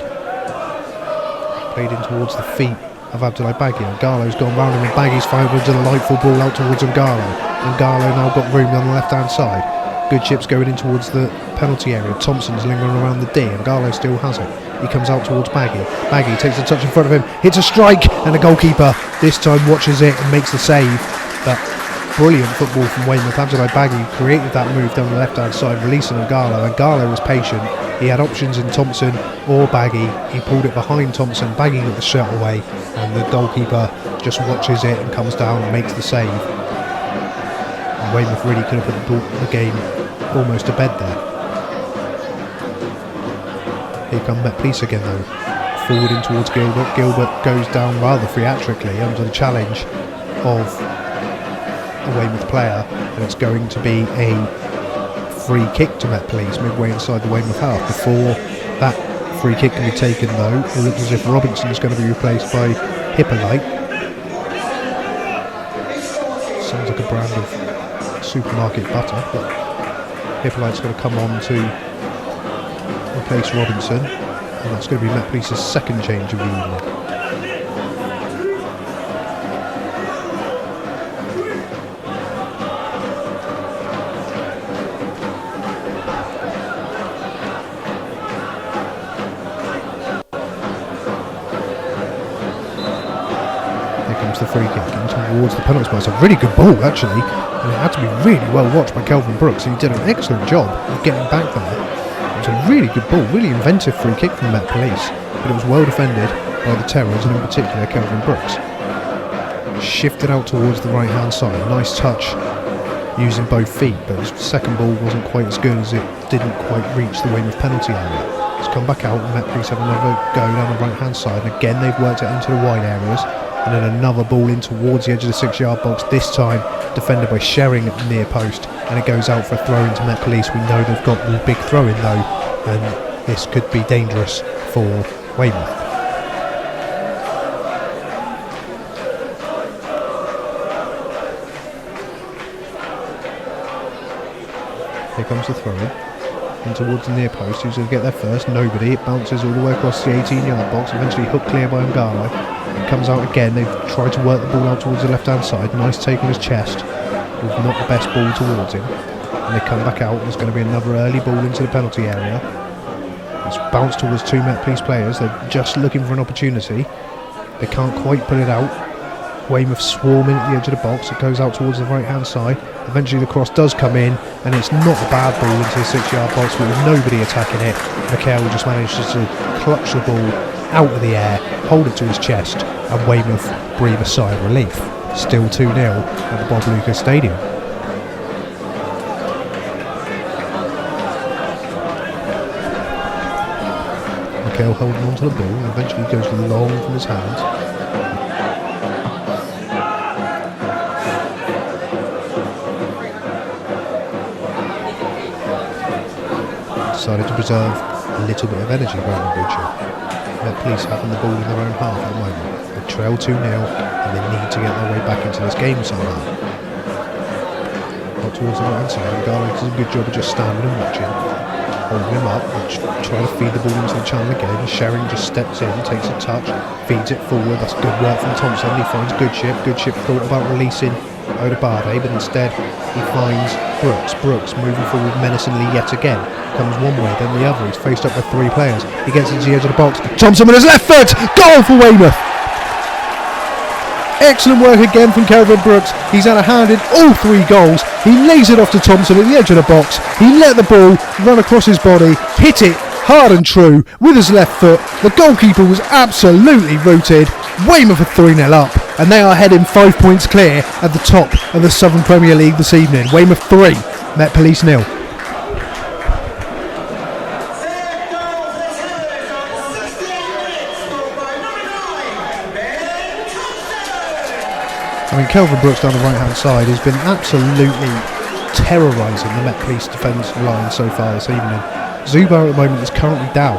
[SPEAKER 3] Played in towards the feet of Abdoulaye Baggy. Ngalo's gone round him, and Baggy's fired a delightful ball out towards Ngalo. Ngalo now got room on the left-hand side. Goodship's going in towards the penalty area. Thompson's lingering around the D, and Ngalo still has it. He comes out towards Baggy. Baggy takes a touch in front of him, hits a strike, and the goalkeeper this time watches it and makes the save. But brilliant football from Weymouth. Abdoulaye Baggy created that move down the left hand side, releasing Ngalo, and Ngalo was patient. He had options in Thompson or Baggy. He pulled it behind Thompson. Baggy got the shot away, and the goalkeeper just watches it and comes down and makes the save. And Weymouth really could have put the game almost to bed there. Here come Met Police again though. Forward in towards Gilbert. Gilbert goes down rather theatrically under the challenge of a Weymouth player, and it's going to be a free kick to Met Police midway inside the Weymouth half. Before that free kick can be taken though, it looks as if Robinson's going to be replaced by Hippolyte. Sounds like a brand of supermarket butter, but Hippolyte's going to come on to replace Robinson, and that's going to be Met Police's second change of the evening. The free kick in towards the penalty spot. It's a really good ball actually, and it had to be really well watched by Kelvin Brooks. He did an excellent job of getting back there. It was a really good ball, really inventive free kick from Met Police, but it was well defended by the Terras, and in particular Kelvin Brooks. Shifted out towards the right hand side, nice touch using both feet, but his second ball wasn't quite as good as it didn't quite reach the Weymouth penalty area. It's come back out, and Met Police have another go down the right hand side, and again they've worked it into the wide areas. And then another ball in towards the edge of the 6-yard box, this time defended by Shering at the near post, and it goes out for a throw into Met Police. We know they've got the big throw in though, and this could be dangerous for Weymouth. Here comes the throw in towards the near post. Who's going to get there first? Nobody. It bounces all the way across the 18-yard box, eventually hooked clear by Ngalo. It comes out again. They've tried to work the ball out towards the left-hand side. Nice take on his chest, with not the best ball towards him. And they come back out. There's going to be another early ball into the penalty area. It's bounced towards two Met Police players. They're just looking for an opportunity. They can't quite put it out. Weymouth swarming at the edge of the box. It goes out towards the right-hand side. Eventually the cross does come in, and it's not a bad ball into the 6-yard box, but with nobody attacking it. Mikhail just manages to clutch the ball out of the air, hold it to his chest, and Weymouth breathe a sigh of relief. Still 2-0 at the Bob Lucas Stadium. Mikhail holding on to the ball, and eventually goes long from his hands. Decided to preserve a little bit of energy around the Bridger. Met Police having the ball in their own half at the moment. They trail 2-0 and they need to get their way back into this game somehow. Not towards the right hand side, and Garlic does a good job of just standing and watching. Holding him up and trying to feed the ball into the channel again. Shering just steps in, takes a touch, feeds it forward. That's good work from Thompson. He finds Goodship. Goodship thought about releasing Odobade, but instead he finds Brooks. Brooks moving forward menacingly yet again. Comes one way, then the other. He's faced up with three players. He gets into the edge of the box. Thompson with his left foot! Goal for Weymouth! Excellent work again from Kelvin Brooks. He's had a hand in all three goals. He lays it off to Thompson at the edge of the box. He let the ball run across his body, hit it hard and true with his left foot. The goalkeeper was absolutely rooted. Weymouth are 3-0 up, and they are heading 5 points clear at the top of the Southern Premier League this evening. Weymouth 3, Met Police 0. I mean, Kelvin Brooks down the right-hand side has been absolutely terrorising the Met Police defence line so far this evening. Zubar at the moment is currently down.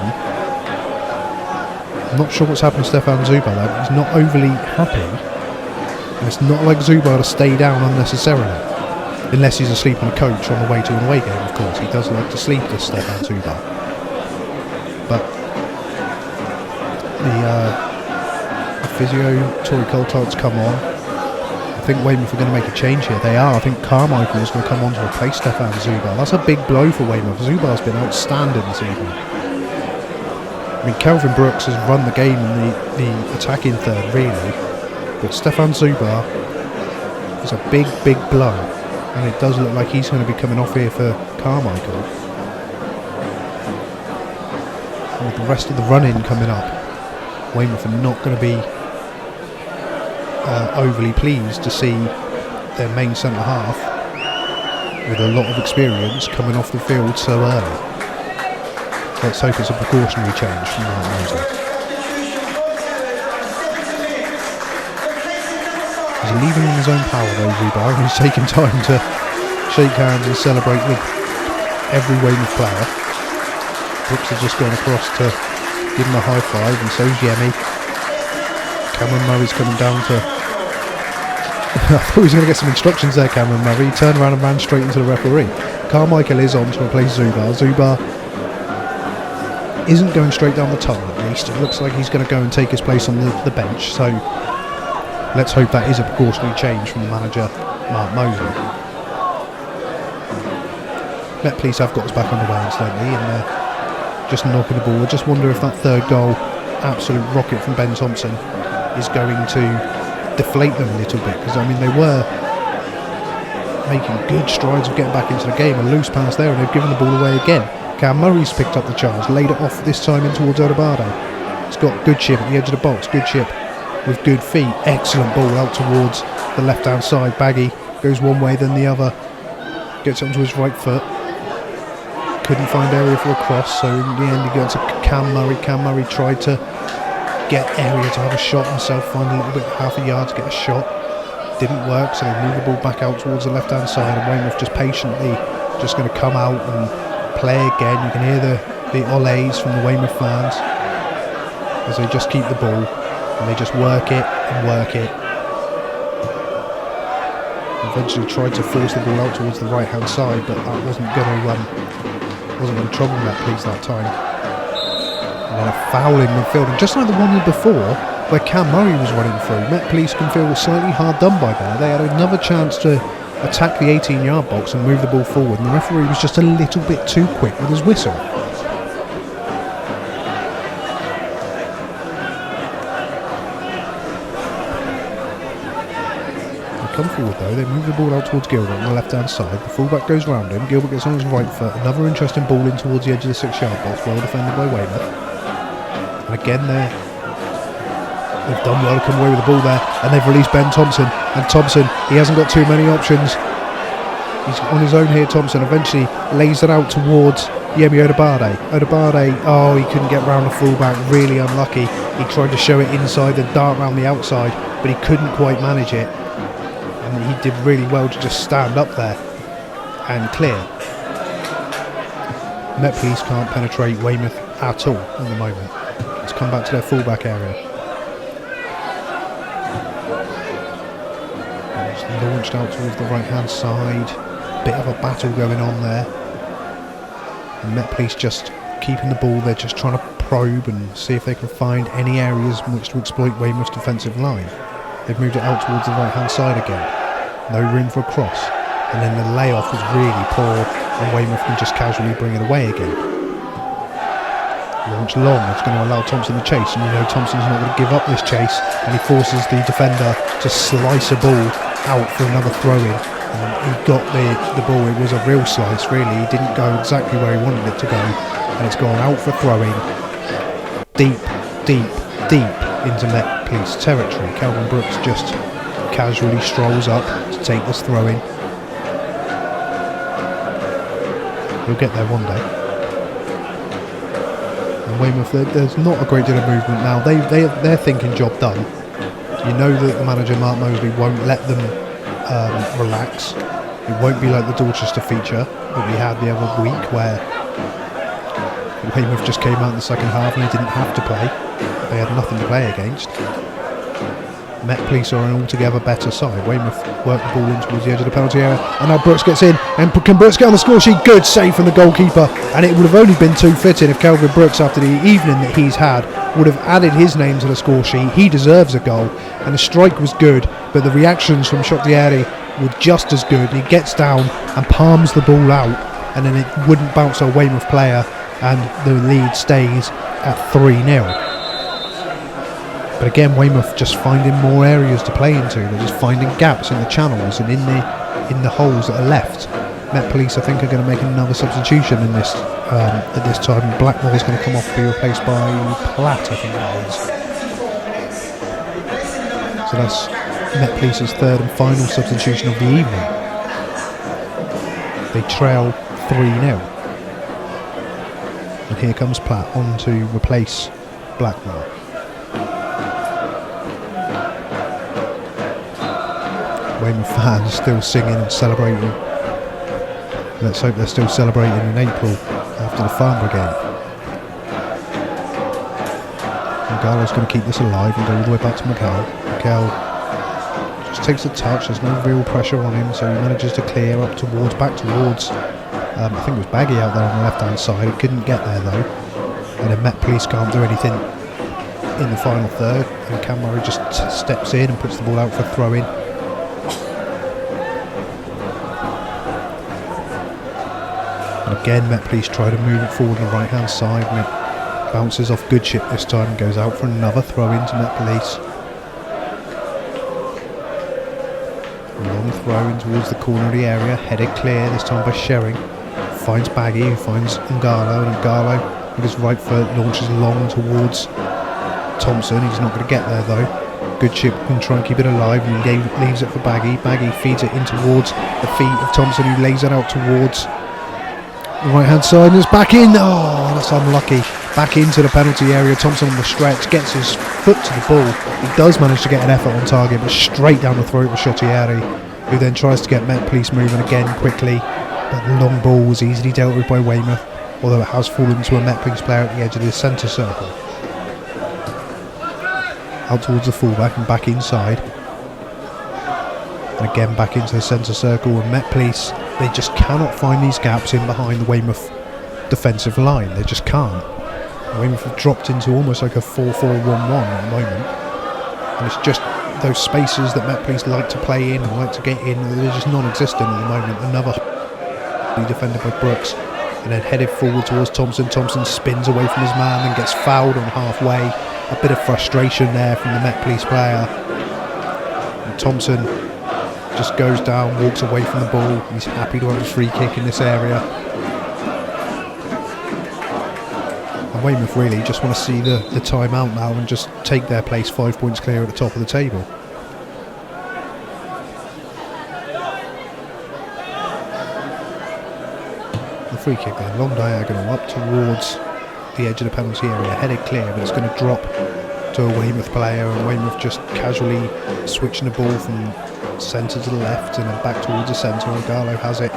[SPEAKER 3] I'm not sure what's happened to Stefan Zubar though, but he's not overly happy. And it's not like Zubar to stay down unnecessarily. Unless he's asleep on a coach on the way to an away game, of course. He does like to sleep, this Stefan Zubar. But the physio, Tory Coulthard's come on. I think Weymouth are going to make a change here. They are. I think Carmichael is going to come on to replace Stefan Zubar. That's a big blow for Weymouth. Zubar's been outstanding this evening. I mean, Kelvin Brooks has run the game in the attacking third, really. But Stefan Zubar is a big, big blow. And it does look like he's going to be coming off here for Carmichael. And with the rest of the run-in coming up, Weymouth are not going to be overly pleased to see their main centre-half with a lot of experience coming off the field so early. Let's hope it's a precautionary change from Mark Mosley. He's leaving on his own power though, Zubar, and he's taking time to shake hands and celebrate with every Weymouth player. Brooks has just gone across to give him a high five, and so's Yemi. Cameron Murray's coming down to... I thought he was going to get some instructions there, Cameron Murray. He turned around and ran straight into the referee. Carmichael is on to replace Zubar. Zubar isn't going straight down the tunnel at least. It looks like he's going to go and take his place on the bench, so let's hope that is a precautionary change from the manager, Mark Mosley. Met Police have got us back underway incidentally, and they're just knocking the ball. I just wonder if that third goal, absolute rocket from Ben Thompson, is going to deflate them a little bit, because I mean they were making good strides of getting back into the game. A loose pass there and they've given the ball away again. Cam Murray's picked up the charge, laid it off this time in towards Odebardo. He's got Goodship at the edge of the box. Goodship with good feet, excellent ball out towards the left hand side. Baggy goes one way then the other, gets onto his right foot, couldn't find area for a cross, so in the end he got to Cam Murray. Cam Murray tried to get area to have a shot himself, find a little bit, half a yard to get a shot, didn't work, so they move the ball back out towards the left hand side, and Weymouth just patiently just going to come out and play again. You can hear the olays from the Weymouth fans as they just keep the ball and they just work it and work it. Eventually tried to force the ball out towards the right hand side, but that wasn't going to trouble Met Police that time. And then a foul in midfield, and just like the one before where Cam Murray was running through, Met Police can feel slightly hard done by there. They had another chance to attack the 18-yard box and move the ball forward, and the referee was just a little bit too quick with his whistle. They come forward though, they move the ball out towards Gilbert on the left hand side, the fullback goes round him, Gilbert gets on his right foot, another interesting ball in towards the edge of the 6-yard box, well defended by Weymouth. And again they've done well to come away with the ball there, and they've released Ben Thompson, and Thompson, he hasn't got too many options. He's on his own here, Thompson eventually lays it out towards Yemi Odebardo. Oh, he couldn't get round the fullback, really unlucky. He tried to show it inside and dart round the outside, but he couldn't quite manage it, and he did really well to just stand up there and clear. Met Police can't penetrate Weymouth at all at the moment. Let's come back to their fullback area. Launched out towards the right hand side, bit of a battle going on there, and Met Police just keeping the ball. They're just trying to probe and see if they can find any areas in which to exploit Weymouth's defensive line. They've moved it out towards the right hand side again, no room for a cross, and then the layoff was really poor and Weymouth can just casually bring it away again. Launch long, it's going to allow Thompson to chase, and you know Thompson's not going to give up this chase, and he forces the defender to slice a ball out for another throw-in, and he got the ball. It was a real slice really, he didn't go exactly where he wanted it to go, and it's gone out for throw-in deep into Met Police territory. Calvin Brooks just casually strolls up to take this throw-in. He'll get there one day. And Weymouth, there's not a great deal of movement now. They're thinking job done. You know that the manager Mark Mosley won't let them relax. It won't be like the Dorchester feature that we had the other week where Weymouth just came out in the second half and they didn't have to play. They had nothing to play against. Met Police are an altogether better side. Weymouth work the ball in towards the edge of the penalty area, and now Brooks gets in, and can Brooks get on the score sheet? Good save from the goalkeeper, and it would have only been too fitting if Calvin Brooks, after the evening that he's had, would have added his name to the score sheet. He deserves a goal, and the strike was good, but the reactions from Shotieri were just as good. He gets down and palms the ball out, and then it wouldn't bounce a Weymouth player, and the lead stays at 3-0. But again, Weymouth just finding more areas to play into. They're just finding gaps in the channels and in the holes that are left. Met Police, I think, are going to make another substitution in this at this time. Blackwell's going to come off and be replaced by Platt, I think that is. So that's Met Police's third and final substitution of the evening. They trail 3-0. And here comes Platt on to replace Blackmore. Weymouth fans still singing and celebrating. Let's hope they're still celebrating in April after the Farnborough game. And Garlo's going to keep this alive and go all the way back to McHale. McHale just takes a touch, there's no real pressure on him, so he manages to clear up towards, back towards, I think it was Baggy out there on the left hand side. He couldn't get there though. And then Met Police can't do anything in the final third, and Cam Murray just steps in and puts the ball out for a throw in. And again, Met Police try to move it forward on the right hand side, and it bounces off Goodship this time and goes out for another throw into Met Police. A long throw in towards the corner of the area, headed clear this time by Sherring. Finds Baggy, who finds Ngalo, and Ngalo with his right foot launches long towards Thompson. He's not going to get there though. Goodship can try and keep it alive, and he leaves it for Baggy. Baggy feeds it in towards the feet of Thompson, who lays it out towards the right hand side, and it's back in. Oh, that's unlucky. Back into the penalty area. Thompson on the stretch gets his foot to the ball. He does manage to get an effort on target, but straight down the throat of Shotieri, who then tries to get Met Police moving again quickly. But the long ball was easily dealt with by Weymouth, although it has fallen to a Met Police player at the edge of the centre circle. Out towards the fullback and back inside. And again back into the centre circle, and Met Police, they just cannot find these gaps in behind the Weymouth defensive line. They just can't. Weymouth have dropped into almost like a 4-4-1-1 at the moment, and it's just those spaces that Met Police like to play in and like to get in, they're just non-existent at the moment. Another defended by Brooks, and then headed forward towards Thompson. Thompson spins away from his man and gets fouled on halfway. A bit of frustration there from the Met Police player, and Thompson just goes down, walks away from the ball. He's happy to have a free kick in this area. And Weymouth really just want to see the time out now and just take their place 5 points clear at the top of the table. The free kick there, long diagonal up towards the edge of the penalty area, headed clear, but it's going to drop to a Weymouth player, and Weymouth just casually switching the ball from centre to the left and then back towards the centre. And Garlo has it.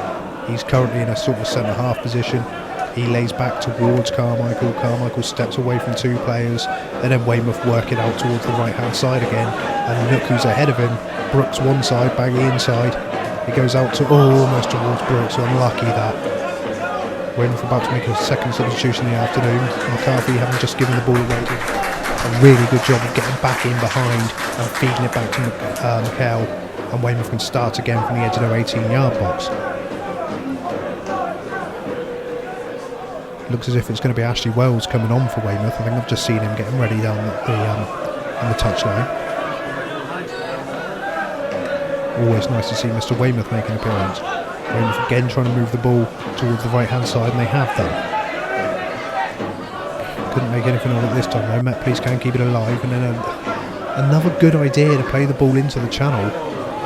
[SPEAKER 3] He's currently in a sort of centre half position. He lays back towards Carmichael. Carmichael steps away from two players, and then Weymouth work it out towards the right hand side again. And look who's ahead of him. Brooks one side, Baggy inside. He goes out to almost towards Brooks. Unlucky that. Weymouth about to make a second substitution in the afternoon. McCarthy having just given the ball away. A really good job of getting back in behind and feeding it back to McHale. And Weymouth can start again from the edge of their 18-yard box. Looks as if it's going to be Ashley Wells coming on for Weymouth. I think I've just seen him getting ready down on the touchline. Always nice to see Mr. Weymouth make an appearance. Weymouth again trying to move the ball towards the right hand side, and they have done. Couldn't make anything of it this time though. Met Police can keep it alive, and then another good idea to play the ball into the channel,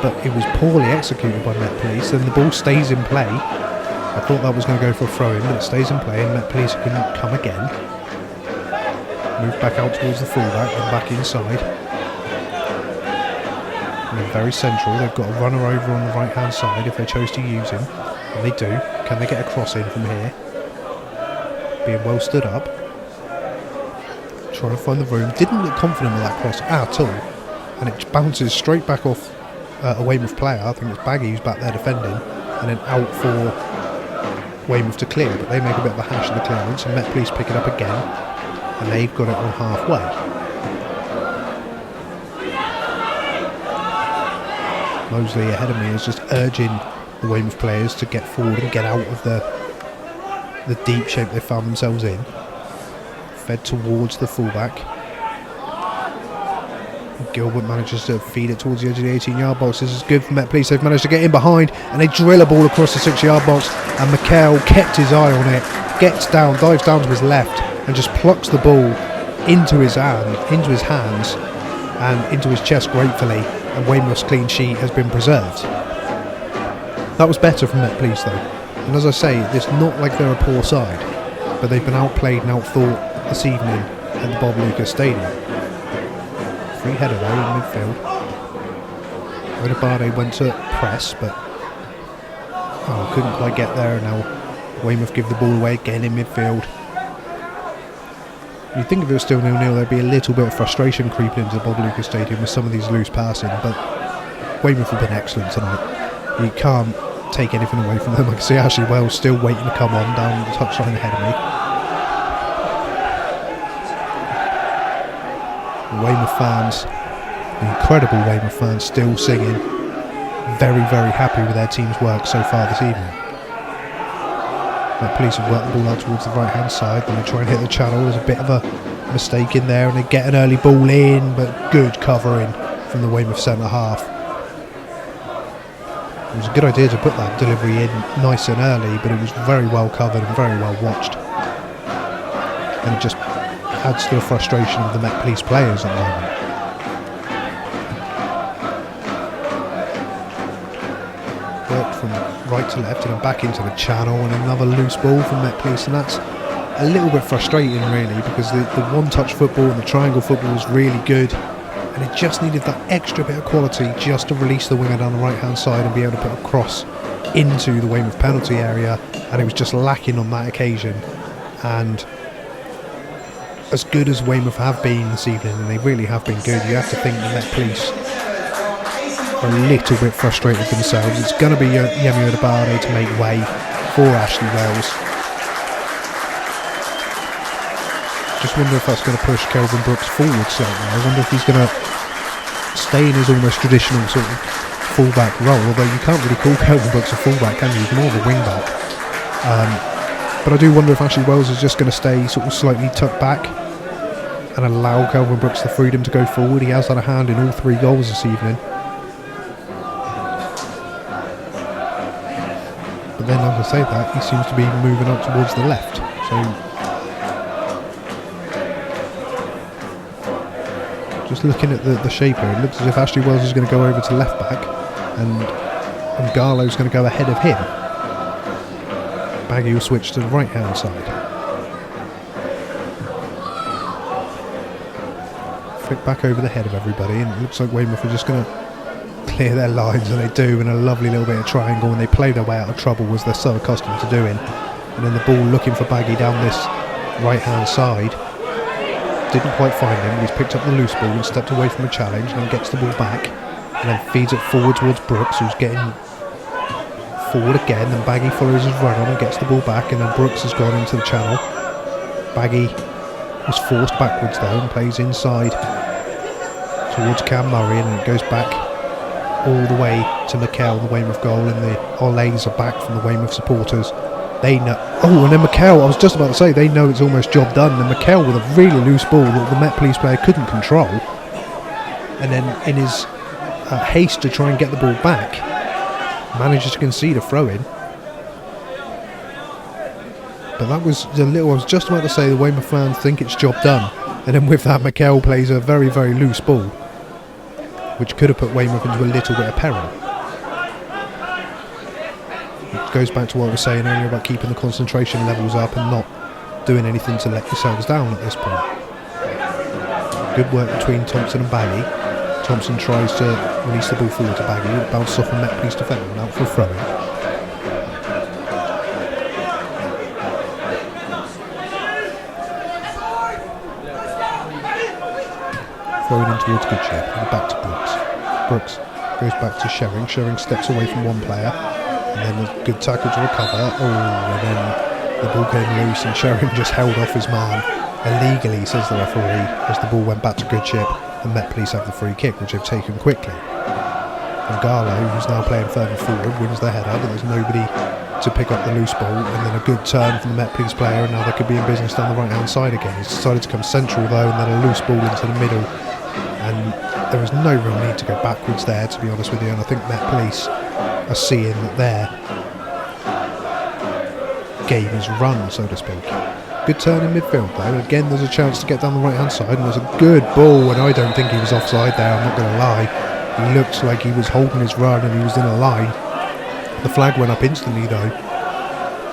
[SPEAKER 3] but it was poorly executed by Met Police, and the ball stays in play. I thought that was going to go for a throw in, but it stays in play, and Met Police can come again. Move back out towards the fullback and back inside. And they're very central. They've got a runner over on the right hand side if they chose to use him, and they do. Can they get a cross in from here? Being well stood up. Trying to find the room. Didn't look confident with that cross at all, and it bounces straight back off a Weymouth player. I think it's Baggy who's back there defending, and then out for Weymouth to clear, but they make a bit of a hash of the clearance, and Met Police pick it up again, and they've got it on halfway. Mosley ahead of me is just urging the Weymouth players to get forward and get out of the deep shape they found themselves in. Fed towards the fullback. Gilbert manages to feed it towards the edge of the 18-yard box. This is good for Met Police. They've managed to get in behind, and they drill a ball across the 6-yard box, and McHale kept his eye on it, gets down, dives down to his left, and just plucks the ball into his hands and into his chest gratefully, and Weymouth's clean sheet has been preserved. That was better from Met Police though, and as I say, it's not like they're a poor side. but they've been outplayed and outthought this evening at the Bob Lucas Stadium. Free header though in midfield. Odebarde went to press, but couldn't quite get there. Now Weymouth give the ball away again in midfield. You'd think if it was still 0-0 there'd be a little bit of frustration creeping into the Bob Lucas Stadium with some of these loose passing, but Weymouth have been excellent tonight. You can't take anything away from them. I can see Ashley Wells still waiting to come on down the touchline ahead of me. The Weymouth fans, the incredible Weymouth fans, still singing, very, very happy with their team's work so far this evening. The police have worked the ball out towards the right hand side, then they try and hit the channel. There's a bit of a mistake in there and they get an early ball in, but good covering from the Weymouth centre half. It was a good idea to put that delivery in nice and early, but it was very well covered and very well watched. And it just adds to the frustration of the Met Police players at the moment. Worked from right to left and then back into the channel, and another loose ball from Met Police, and that's a little bit frustrating really, because the one-touch football and the triangle football was really good, and it just needed that extra bit of quality just to release the winger down the right hand side and be able to put a cross into the Weymouth penalty area, and it was just lacking on that occasion. And as good as Weymouth have been this evening, and they really have been good, you have to think the Met Police are a little bit frustrated themselves. It's going to be Yemi Odebarde to make way for Ashley Wells. Just wonder if that's going to push Kelvin Brooks forward slightly. I wonder if he's going to stay in his almost traditional sort of fullback role, although you can't really call Kelvin Brooks a fullback, can you? He's more of a wingback. But I do wonder if Ashley Wells is just going to stay sort of slightly tucked back and allow Kelvin Brooks the freedom to go forward. He has had a hand in all 3 goals this evening. But then, as I say that, he seems to be moving up towards the left. So just looking at the shape here, it looks as if Ashley Wells is going to go over to left back, and Garlow's going to go ahead of him. Baggy will switch to the right hand side. Flick back over the head of everybody, and it looks like Weymouth are just going to clear their lines, and they do in a lovely little bit of triangle, and they play their way out of trouble as they're so accustomed to doing. And then the ball looking for Baggy down this right hand side. Didn't quite find him, but he's picked up the loose ball and stepped away from a challenge, and then gets the ball back and then feeds it forward towards Brooks, who's getting forward again, and Baggy follows his run on and gets the ball back, and then Brooks has gone into the channel. Baggy was forced backwards though and plays inside towards Cam Murray, and it goes back all the way to Mikel, the Weymouth goal, and the Olays are back from the Weymouth supporters. They know. Oh, and then Mikel, I was just about to say, they know it's almost job done. And Mikel with a really loose ball that the Met Police player couldn't control, and then in his haste to try and get the ball back, manages to concede a throw-in. But that was the little, I was just about to say the Weymouth fans think it's job done, and then with that Mikel plays a very, very loose ball, which could have put Weymouth into a little bit of peril. It goes back to what I was saying earlier about keeping the concentration levels up and not doing anything to let yourselves down at this point. Good work between Thompson and Baggy. Thompson tries to release the ball forward to Baggy. It bounces off a Met Police defender and out for a throw-in. Throwing in towards Goodship and back to Brooks. Brooks goes back to Shering. Shering steps away from one player, and then a good tackle to recover. Oh, and then the ball came loose and Shering just held off his man illegally, says the referee, as the ball went back to Goodship, and Met Police have the free kick, which they've taken quickly. And Garlow, who's now playing further forward, wins the header, but there's nobody to pick up the loose ball, and then a good turn from the Met Police player, and now they could be in business down the right hand side again. He's decided to come central though, and then a loose ball into the middle, and there was no real need to go backwards there, to be honest with you. And I think Met Police are seeing that their game is run, so to speak. Good turn in midfield though. Again, there's a chance to get down the right hand side, and there's a good ball, and I don't think he was offside there, I'm not going to lie. He looked like he was holding his run and he was in a line. The flag went up instantly though,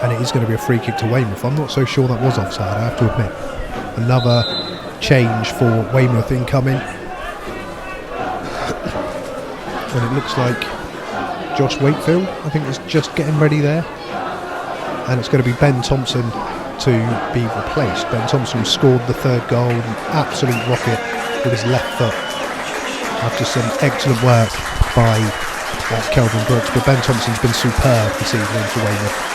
[SPEAKER 3] and it is going to be a free kick to Weymouth. I'm not so sure that was offside, I have to admit. Another change for Weymouth incoming. And it looks like Josh Wakefield, I think, is just getting ready there. And it's going to be Ben Thompson to be replaced. Ben Thompson scored the third goal, an absolute rocket with his left foot after some excellent work by Kelvin Brooks. But Ben Thompson's been superb this evening for Weymouth.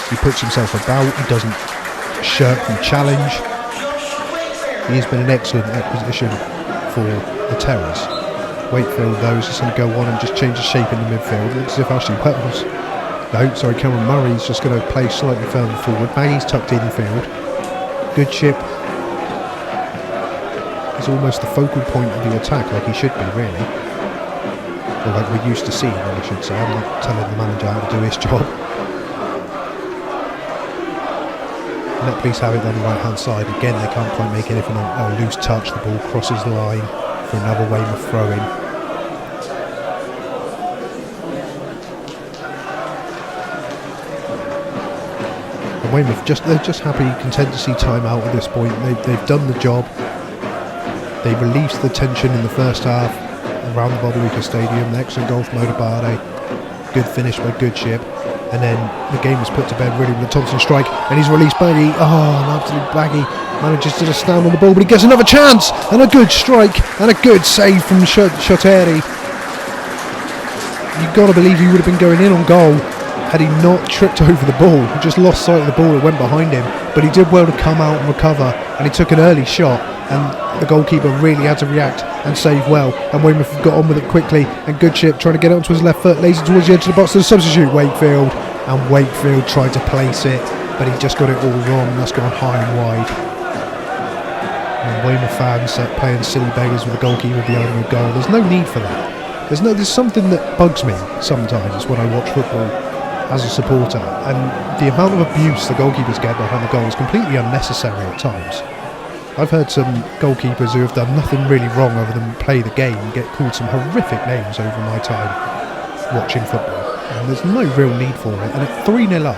[SPEAKER 3] He puts himself about, he doesn't shirk from challenge. He's been an excellent acquisition for the Terras. Wakefield, though, is just going to go on and just change the shape in the midfield. It looks as if Ashley Wells, Cameron Murray's just going to play slightly further forward. Maggie's tucked in field. Goodship is almost the focal point of the attack, like he should be, really. Or like we're used to seeing, I should say. I'm not telling the manager how to do his job. Let Police have it on the right hand side. Again, they can't quite make anything on a loose touch. The ball crosses the line for another Weymouth throw in. And Weymouth they're just happy, content to see time out at this point. They've done the job. They released the tension in the first half around the Bob Lucas Stadium. An excellent goal from Odobade. Good finish by Goodship. And then the game was put to bed really with a Thompson strike, and he's released Baggy. Oh, an absolute Baggy manages to just stand on the ball, but he gets another chance, and a good strike, and a good save from Shoteri. You've got to believe he would have been going in on goal had he not tripped over the ball. He just lost sight of the ball, it went behind him, but he did well to come out and recover, and he took an early shot, and the goalkeeper really had to react and save well, and Weymouth got on with it quickly, and Goodship trying to get it onto his left foot, lays it towards the edge of the box to the substitute Wakefield, and Wakefield tried to place it, but he just got it all wrong, and that's gone high and wide. And Weymouth fans playing silly beggars with the goalkeeper behind the goal. There's no need for that. There's something that bugs me sometimes when I watch football as a supporter, and the amount of abuse the goalkeepers get behind the goal is completely unnecessary at times. I've heard some goalkeepers who have done nothing really wrong other than play the game get called some horrific names over my time watching football, and there's no real need for it. And at 3-0 up,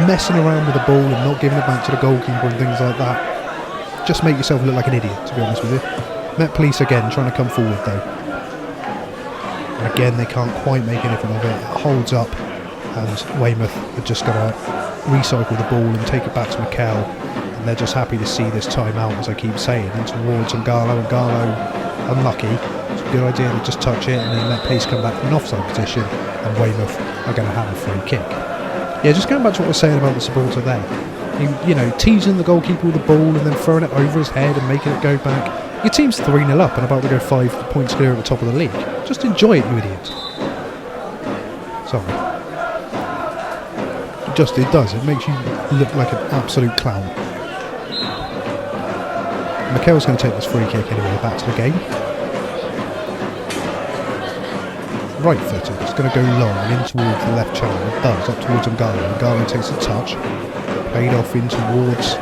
[SPEAKER 3] messing around with the ball and not giving it back to the goalkeeper and things like that, just make yourself look like an idiot, to be honest with you. Met Police again trying to come forward though, and again they can't quite make anything of it. It holds up, and Weymouth are just going to recycle the ball and take it back to Mikel, and they're just happy to see this time out, as I keep saying, and towards Ngalo. Unlucky. It's a good idea to just touch it and then let Pace come back from an offside position, and Weymouth are going to have a free kick. Yeah, just going back to what I was saying about the supporter there. You know, teasing the goalkeeper with the ball and then throwing it over his head and making it go back. Your team's 3-0 up and about to go 5 points clear at the top of the league. Just enjoy it, you idiots. Sorry. It does. It makes you look like an absolute clown. Mikel's going to take this free kick anyway, back to the game. Right footed, it's going to go long and in towards the left channel. It does, up towards Ngalo. Ngalo takes a touch, played off in towards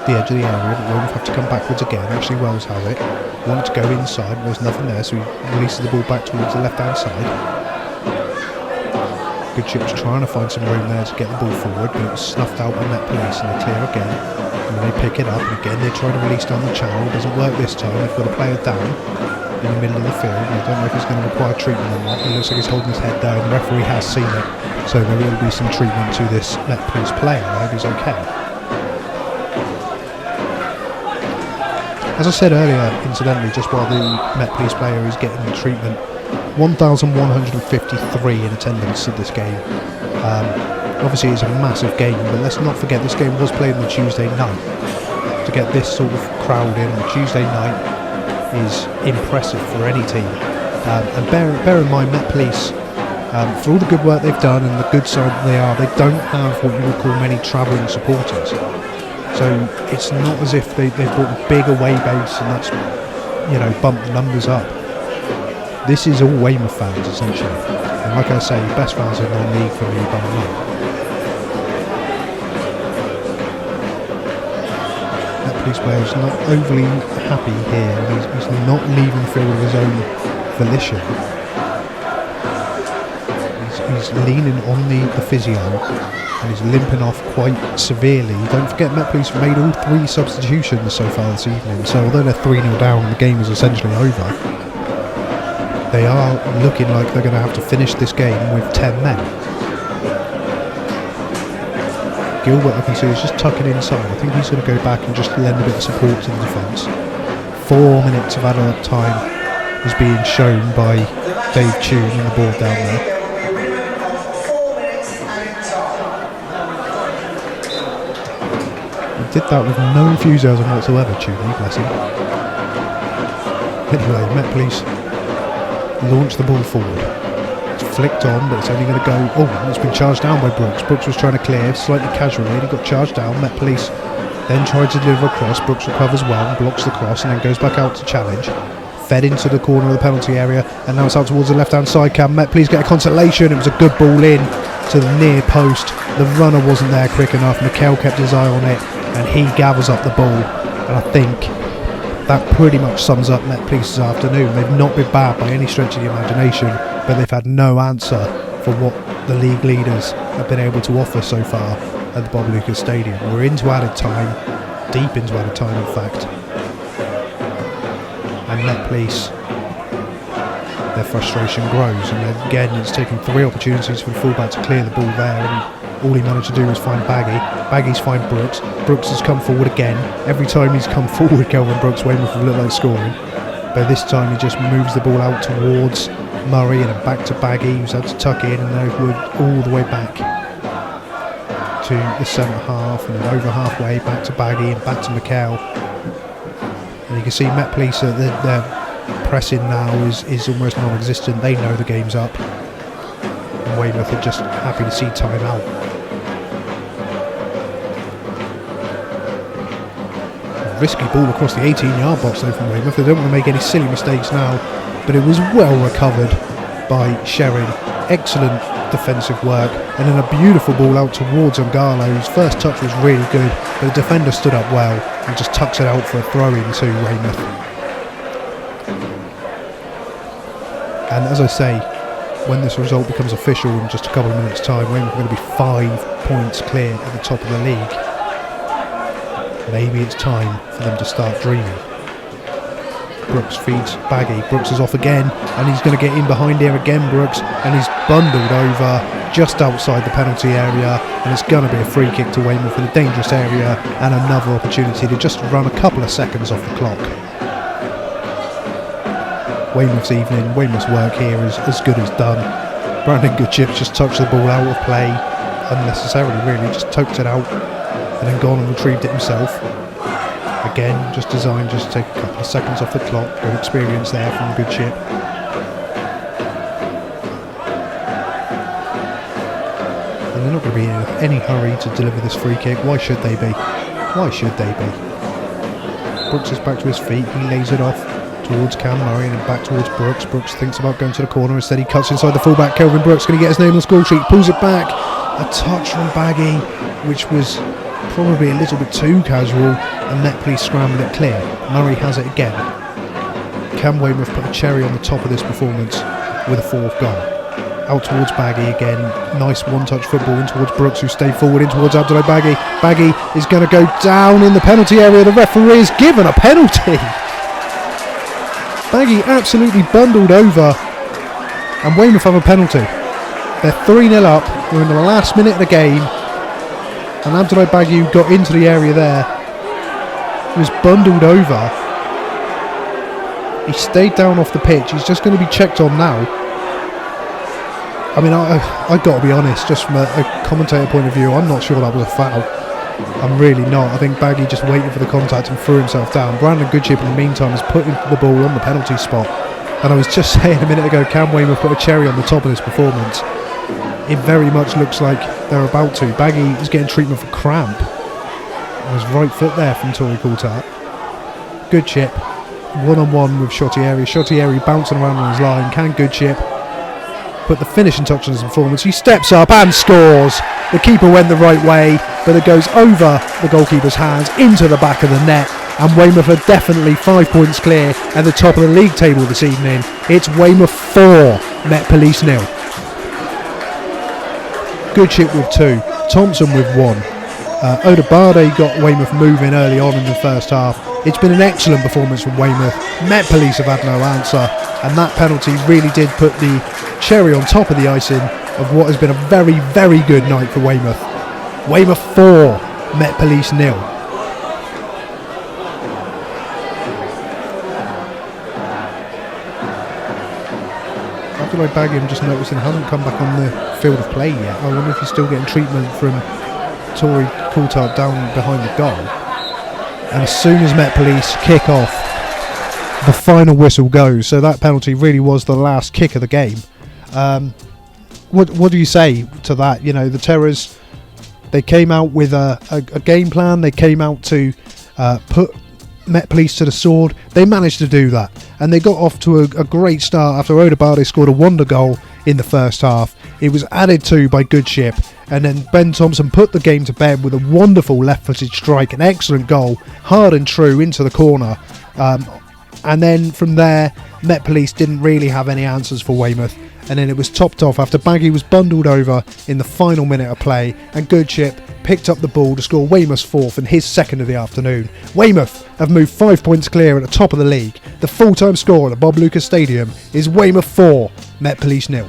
[SPEAKER 3] the edge of the area, but won't have to come backwards again. Actually, Wells has it. Wanted to go inside, but there's nothing there, so he releases the ball back towards the left hand side. Goodship's trying to find some room there to get the ball forward, but it was snuffed out on that Police, and they clear again. And they pick it up, and again they're trying to release down the channel. It doesn't work this time. They've got a player down in the middle of the field. I don't know if he's going to require treatment or not. It looks like he's holding his head down. The referee has seen it, so there will be some treatment to this Met Police player. I hope he's okay. As I said earlier, incidentally, just while the Met Police player is getting the treatment, 1,153 in attendance at this game. Obviously it's a massive game, but let's not forget this game was played on the Tuesday night. To get this sort of crowd in on a Tuesday night is impressive for any team. And bear in mind, Met Police, for all the good work they've done and the good side that they don't have what you would call many travelling supporters. So it's not as if they've brought a big away base and that's, you know, bumped the numbers up. This is all Weymouth fans essentially, and like I say, best fans in non-league for me by a lot. Police player is not overly happy here. He's not leaving the field of his own volition. He's leaning on the physio and he's limping off quite severely. Don't forget, Met Police have made all 3 substitutions so far this evening, so although they're 3-0 down and the game is essentially over, they are looking like they're going to have to finish this game with 10 men. Gilbert, I can see, is just tucking inside. I think he's going to go back and just lend a bit of support to the defence. 4 minutes of added time is being shown by Dave Tune on the board down there. He did that with no enthusiasm whatsoever, Tune, bless him. Anyway, Met Police launch the ball forward. It's flicked on, but it's only going to go. Oh, it's been charged down by Brooks. Brooks was trying to clear slightly casually, and he got charged down. Met Police then tried to deliver a cross. Brooks recovers well and blocks the cross, and then goes back out to challenge. Fed into the corner of the penalty area, and now it's out towards the left-hand side. Can Met Police get a consolation? It was a good ball in to the near post. The runner wasn't there quick enough. Mikel kept his eye on it, and he gathers up the ball. And I think that pretty much sums up Met Police's afternoon. They've not been bad by any stretch of the imagination, but they've had no answer for what the league leaders have been able to offer so far at the Bob Lucas Stadium. We're into added time, deep into added time in fact. And Met Police, their frustration grows, and again it's taken 3 opportunities for the fullback to clear the ball there, and all he managed to do was find Baggy. Baggy's find Brooks. Brooks has come forward again. Every time he's come forward, Kelvin Brooks, Weymouth will look like scoring. But this time he just moves the ball out towards Murray and then back to Baggy, who's had to tuck in, and then Wood all the way back to the centre half, and then over halfway back to Baggy and back to Mikel. And you can see Met Police, their pressing now is almost non-existent. They know the game's up. And Weymouth are just happy to see time out. Risky ball across the 18-yard box though from Weymouth. They don't want to make any silly mistakes now, but it was well recovered by Sherrin. Excellent defensive work, and then a beautiful ball out towards Ngalo. His first touch was really good, but the defender stood up well and just tucks it out for a throw-in to Weymouth. And as I say, when this result becomes official in just a couple of minutes' time, Weymouth are going to be 5 points clear at the top of the league. Maybe it's time for them to start dreaming. Brooks feeds Baggy. Brooks is off again, and he's going to get in behind here again, Brooks, and he's bundled over just outside the penalty area, and it's going to be a free kick to Weymouth in a dangerous area, and another opportunity to just run a couple of seconds off the clock. Weymouth's evening, Weymouth's work here is as good as done. Brandon Goodchip just touched the ball out of play unnecessarily, really, just toked it out and then gone and retrieved it himself. Again, just designed just to take a couple of seconds off the clock. Good experience there from Goodchip. And they're not going to be in any hurry to deliver this free kick. Why should they be? Why should they be? Brooks is back to his feet. He lays it off towards Cam Murray and then back towards Brooks. Brooks thinks about going to the corner. Instead he cuts inside the fullback. Kelvin Brooks going to get his name on the score sheet. Pulls it back. A touch from Baggy, which was probably a little bit too casual, and Met Police scrambled it clear. Murray has it again. Can Weymouth put a cherry on the top of this performance with a 4th goal? Out towards Baggy again. Nice one-touch football in towards Brooks, who stayed forward in towards Abdoulaye Baggy. Baggy is going to go down in the penalty area. The referee is given a penalty. Baggy absolutely bundled over, and Weymouth have a penalty. They're 3-0 up. We're in the last minute of the game, and Abdoulaye Baggy, who got into the area there, was bundled over. He stayed down off the pitch. He's just going to be checked on now. I mean, I've got to be honest, just from a commentator point of view, I'm not sure that was a foul. I'm really not. I think Baggy just waited for the contact and threw himself down. Brandon Goodchip in the meantime has put the ball on the penalty spot. And I was just saying a minute ago, can Weymouth put a cherry on the top of this performance? It very much looks like they're about to. Baggy is getting treatment for cramp on his right foot there from Tory Coulthard. Goodchip one-on-one with Shotieri. Shotieri bouncing around on his line. Can Goodchip put the finishing touch on his performance? He steps up and scores. The keeper went the right way. but it goes over the goalkeeper's hands into the back of the net, and Weymouth are definitely 5 points clear at the top of the league table this evening. It's Weymouth 4, Met Police 0. Goodship with 2, Thompson with 1. Odabade got Weymouth moving early on in the first half. It's been an excellent performance from Weymouth. Met Police have had no answer, and that penalty really did put the cherry on top of the icing of what has been a very, very good night for Weymouth. Weymouth 4, Met Police 0. Abdullah Baghim, just noticing, hasn't come back on the field of play yet. I wonder if he's still getting treatment from Tory Coulthard down behind the goal. And as soon as Met Police kick off, the final whistle goes. So that penalty really was the last kick of the game. What do you say to that? You know, the Terras, they came out with a game plan. They came out to put Met Police to the sword. They managed to do that, and they got off to a great start after Odabade scored a wonder goal in the first half. It was added to by Goodship, and then Ben Thompson put the game to bed with a wonderful left-footed strike, an excellent goal, hard and true into the corner. And then from there, Met Police didn't really have any answers for Weymouth, and then it was topped off after Baggy was bundled over in the final minute of play, and Goodship picked up the ball to score Weymouth's fourth and his second of the afternoon. Weymouth have moved 5 points clear at the top of the league. The full-time score at the Bob Lucas Stadium is Weymouth 4, Met Police 0.